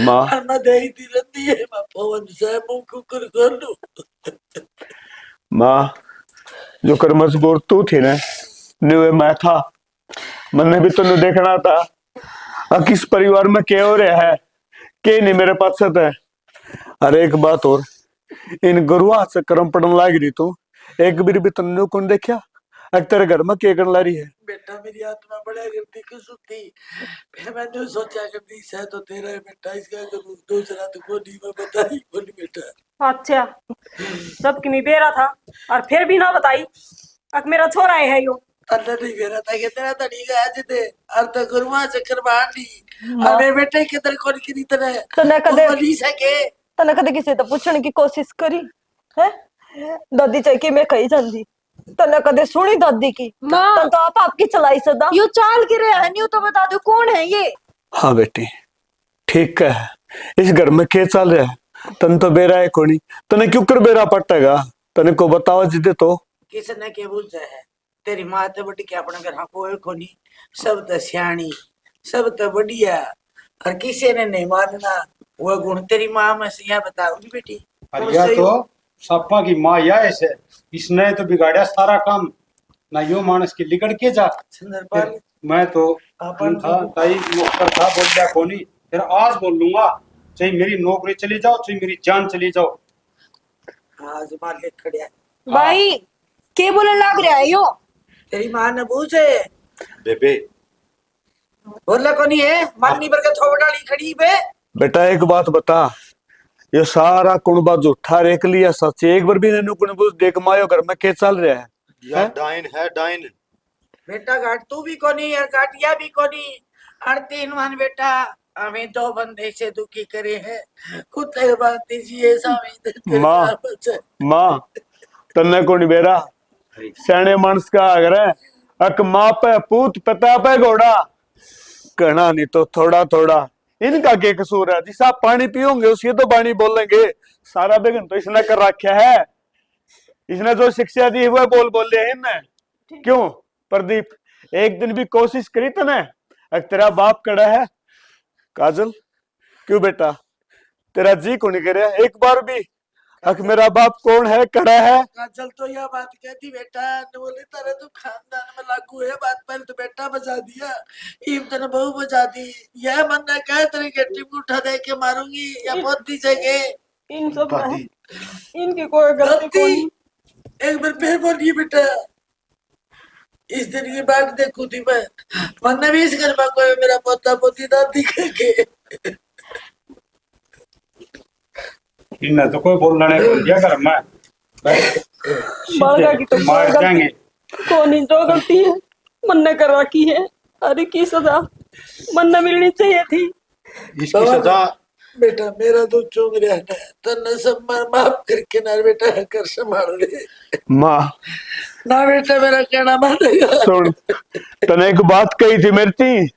माँ मैं दे दी रहती है मैं पवन से मुंह कुकर कर लूं। माँ जो कर मजबूर तू थी ना न्यू मैं था मैंने भी तुन्ने देखना था और किस परिवार में क्या हो रहा है के नहीं मेरे पास सत है। अरे एक बात और इन गुरुआ से कर्म पड़न लाग रही तू एक बार भी तुन्ने कौन देखा अब तेरे घर में क्या करने ला रही है। बेटा मेरी आत्मा बड़ा करती कुछ सुनती फिर मैंने सोचा कि दी से तो तेरा है बेटा इसका गुरु दूसरा तो कोई नहीं मैं बता ही कोई नहीं बेटा। अच्छा सब की मैं बेरा था और फिर भी ना बताई अब मेरा छोरा है यो। तन्ने नहीं बेरा था कि तेरा तो नहीं गया जिते और तो गुरुआ चक्कर मार ली और मेरे बेटे के तरह कौन की तरह तने कदे बोली सके तने कदे किसी तो पूछने की कोशिश करी है। दादी चाहिए मैं कही जाती तने कदे सुनी दादी की तन तो आप आपकी चलाई सदा यो चाल के रहे हैं तो बता दो कौन है ये। हाँ बेटी ठीक है इस घर में क्या चल रहा है तन तो बेरा है कोनी, तने क्यों कर बेरा पट्टेगा, तने को बताओ जिदे तो किसने के बुझे है? तेरी माँ तो बड़ी के अपने घर कोई कोनी, सब तो सियाणी, सब तो बढ़िया, और किसी ने नहीं मानना वो गुण तेरी माँ में से। बताऊंगी बेटी, अरे यार तो सपा की माँ या ऐसे इसने तो बिगाड़ा सारा काम ना, यो मानस की लिकड़ के जा। सुंदरपाल मैं तो था ताई मुख्तर था, बोल दिया कोनी, फिर आज बोल लूंगा, चाहे मेरी नौकरी चली जाओ चाहे मेरी जान चली जाओ। आज मालिक खड़िया भाई के बोलने लग रहा है यो? तेरी माँ ने पूछे बेबे बोला को नहीं है, माननी पर के छोड़ डाली खड़ी पे। बेटा एक बात बता, ये सारा कुणबा झूठा रेख लिया सच, एक बार भी नहीं कुणबूस देख मायो घर में के चल रहा है? या डाइन है डाइन। बेटा घाट तू भी कोनी और घाटिया भी कोनी, और तीन मान बेटा हमें दो बंदे से दुखी करे हैं, कुत्ते बात दीजिए स्वामी। माँ तन्ने को नहीं बेरा, सैने मानस का अगर अक माँ पे पूत पिता पे घोड़ा कहना, नहीं तो थोड़ा थोड़ा इनका क्या कसूर है? जिस आप पानी पियोगे उसकी तो पानी बोलेंगे, सारा बेगन तो इसने कर रखा है, इसने जो शिक्षा दी हुआ बोल बोल रहे हैं ना। क्यों प्रदीप, एक दिन भी कोशिश करी तने? अगर तेरा बाप कड़ा है काजल, क्यों बेटा तेरा जी को नहीं करे एक बार भी अक मेरा बाप कौन है कड़ा है? काजल तो यह बात कहती बेटा, ने बोले तेरे तो खानदान में लागू है बात, पहले तो बेटा बजा दिया, ईम तने बहू बजा दी, यह मन ने कहा तेरी गट्टी को उठा दे के मारूंगी या पोती जगह। इन सब में इनकी कोई गलती कोनी। एक बार फिर बोलिए बेटा, इस दिन की बात देखू थी मैं, मन ने भी इस घर में कोई मेरा पोता पोती दादी के इन्हें तो कोई बोलना नहीं, बोल दिया कर मैं बालका की तो मार कोई जाएंगे। गलती कोनी, जो गलती है मन ने कर रखी है, अरे की सजा मन ने मिलनी चाहिए थी। इसकी सजा बेटा मेरा तो चूक रहा है, तन्ने सब माफ करके ना बेटा कर संभाल ले। माँ ना बेटा मेरा कहना मानेगा। सुन, तने एक बात कही थी मेरी थी,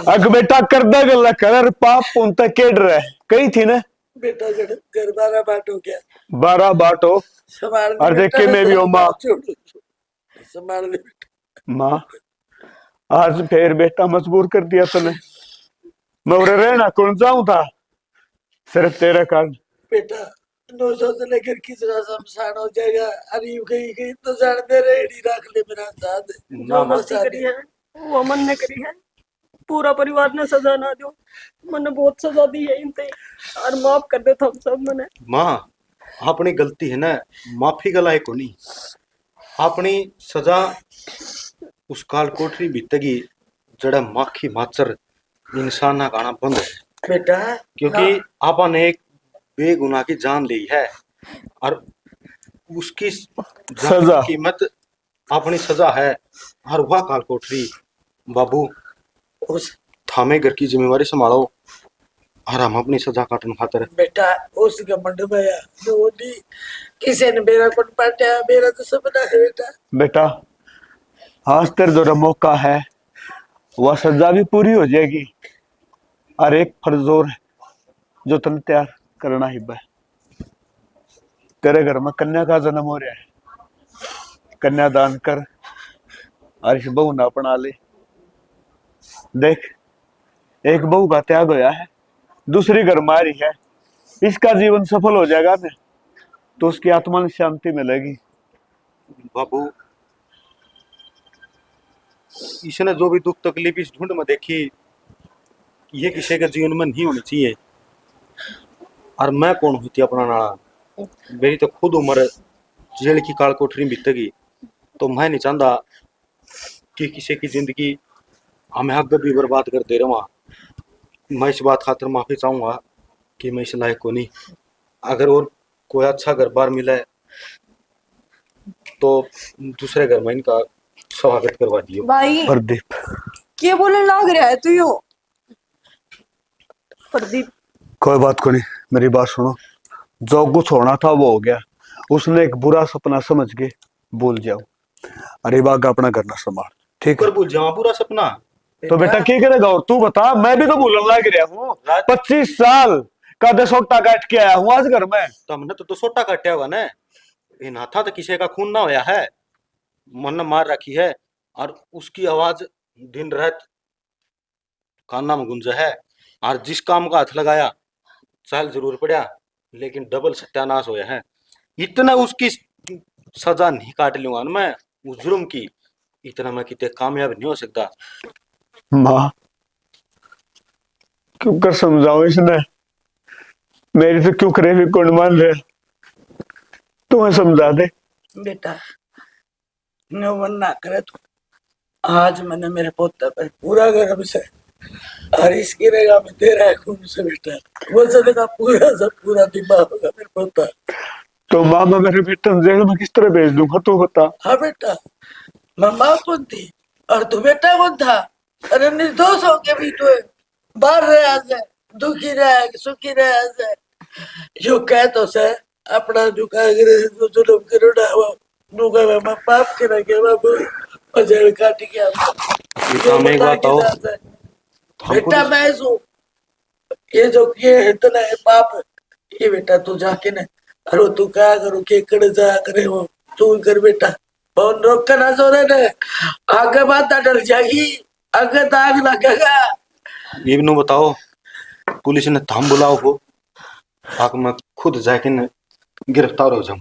अग बेटा करदा गल्ला कर पाप पुंता केड रहा है कही थी ना बेटा घर 12 बाट हो गया, 12 बाटो संभाल और देख के मैं भी हूँ माँ। संभाल ले बेटा। माँ आज फिर बेटा मजबूर कर दिया तूने, मैं उरे रहना कौन जाऊं था सिर्फ तेरे कारण। बेटा 900 से लेकर कितना शमशान हो जाएगा, अरे कहीं कहीं तो जान दे रेडी रख ले मेरा साथ। जो गलती करी है वो मन ने करी है, पूरा परिवार ने सजा ना दो, मैंने बहुत सजा दी है इनते, और माफ कर दे हम सब मैंने। माँ अपनी गलती है ना, माफी गला है कोनी, अपनी सजा उस काल कोठरी बीतेगी जड़ा माखी माचर इंसान ना गाना बंद है बेटा, क्योंकि आपा ने एक बेगुनाह की जान ली है और उसकी सजा कीमत अपनी सजा है। और वह काल कोठरी बाबू उस थामे घर की जिम्मेवारी संभालो और हम अपनी सजा काटने खातर। बेटा उस घमंड में नोनी किसी ने मेरा कुछ पाटा, मेरा तो सपना है बेटा। बेटा आज तेरे जो मौका है वह सजा भी पूरी हो जाएगी, और एक फर्ज और है जो तुम तैयार करना ही है। तेरे घर में कन्या का जन्म हो रहा है, कन्या दान कर और इस बहू ना अपना ले। देख एक बहू का त्याग होया है, दूसरी घर मारी है, इसका जीवन सफल हो जाएगा ना तो उसकी आत्मा में शांति मिलेगी। बाबू इसने जो भी दुख तकलीफ इस ढूंढ में देखी ये किसी के जीवन में नहीं होनी चाहिए। और मैं कौन होती अपना नाड़ा, मेरी तो खुद उम्र जेल की काल कोठरी बीतेगी, तो मैं नहीं चाहता कि किसी की जिंदगी हमें आगे भी बर्बाद कर दे रहा। मैं इस बात खातर माफी चाहूंगा कि मैं इस लायक को नहीं, अगर और कोई अच्छा घर बार मिले तो दूसरे घर में इनका स्वागत करवा दियो। भाई प्रदीप क्या बोलने लग रहा है तू यो? प्रदीप कोई बात को नहीं, मेरी बात सुनो, जो कुछ होना था वो हो गया, उसने एक बुरा सपना समझ के भूल जाओ, अरे बाग अपना करना संभाल, ठीक है? भूल जाओ पूरा सपना तो बेटा क्या करेगा और तू बता, मैं भी तो भूलने लग गया हूँ। 25 साल कद सोटा काट के आया हूँ आज घर में। तो हमने तो सोटा काटा होगा ना, इन हाथा तो किसी का खून ना होया है, मन ने मार रखी है, और उसकी आवाज दिन रात काना में गूंजे है। और जिस काम का हाथ लगाया चल जरूर पड़ा, लेकिन डबल सत्यानाश होया है। इतना उसकी सजा नहीं काट लूंगा ना मैं उस जुर्म की, इतना मैं कितने कामयाब नहीं हो सकता। माँ क्यों कर समझाओ इसने, मेरी तो क्यों करे भी कौन मान रहे, तुम्हें समझा दे। बेटा नो मन ना करे तू, आज मैंने मेरे पोते पर पूरा गर्व से और इसकी रेगा में दे रहा है खून से बेटा, वो सदका पूरा सब पूरा दिमाग होगा मेरे पोता। तो माँ मैं मेरे बेटे जेल में किस तरह भेज दूंगा तू बता। हाँ बेटा, मैं माँ कौन थी और तू बेटा कौन था? अरे निर्दोष हो के भी तू बाहर रहा से, दुखी रहा सुखी रहा से, जो कह तो से अपना दुखा करे तो जुल्म करो ना वो दुखा में मैं पाप के रखे बाबू और जेल काट के हम एक बात हो, बेटा मैं सू ये जो किए है इतना है पाप, ये बेटा तू जाके न अरे तू क्या करो के कर जा करे हो तू कर बेटा, फोन रोक कर ना सो रहे आगे बात डर जाएगी, आगे दाग लगेगा। ये भी नो बताओ, पुलिस ने थाम बुलाओ हो, आग मैं खुद जाके न गिरफ्तार हो जाऊं।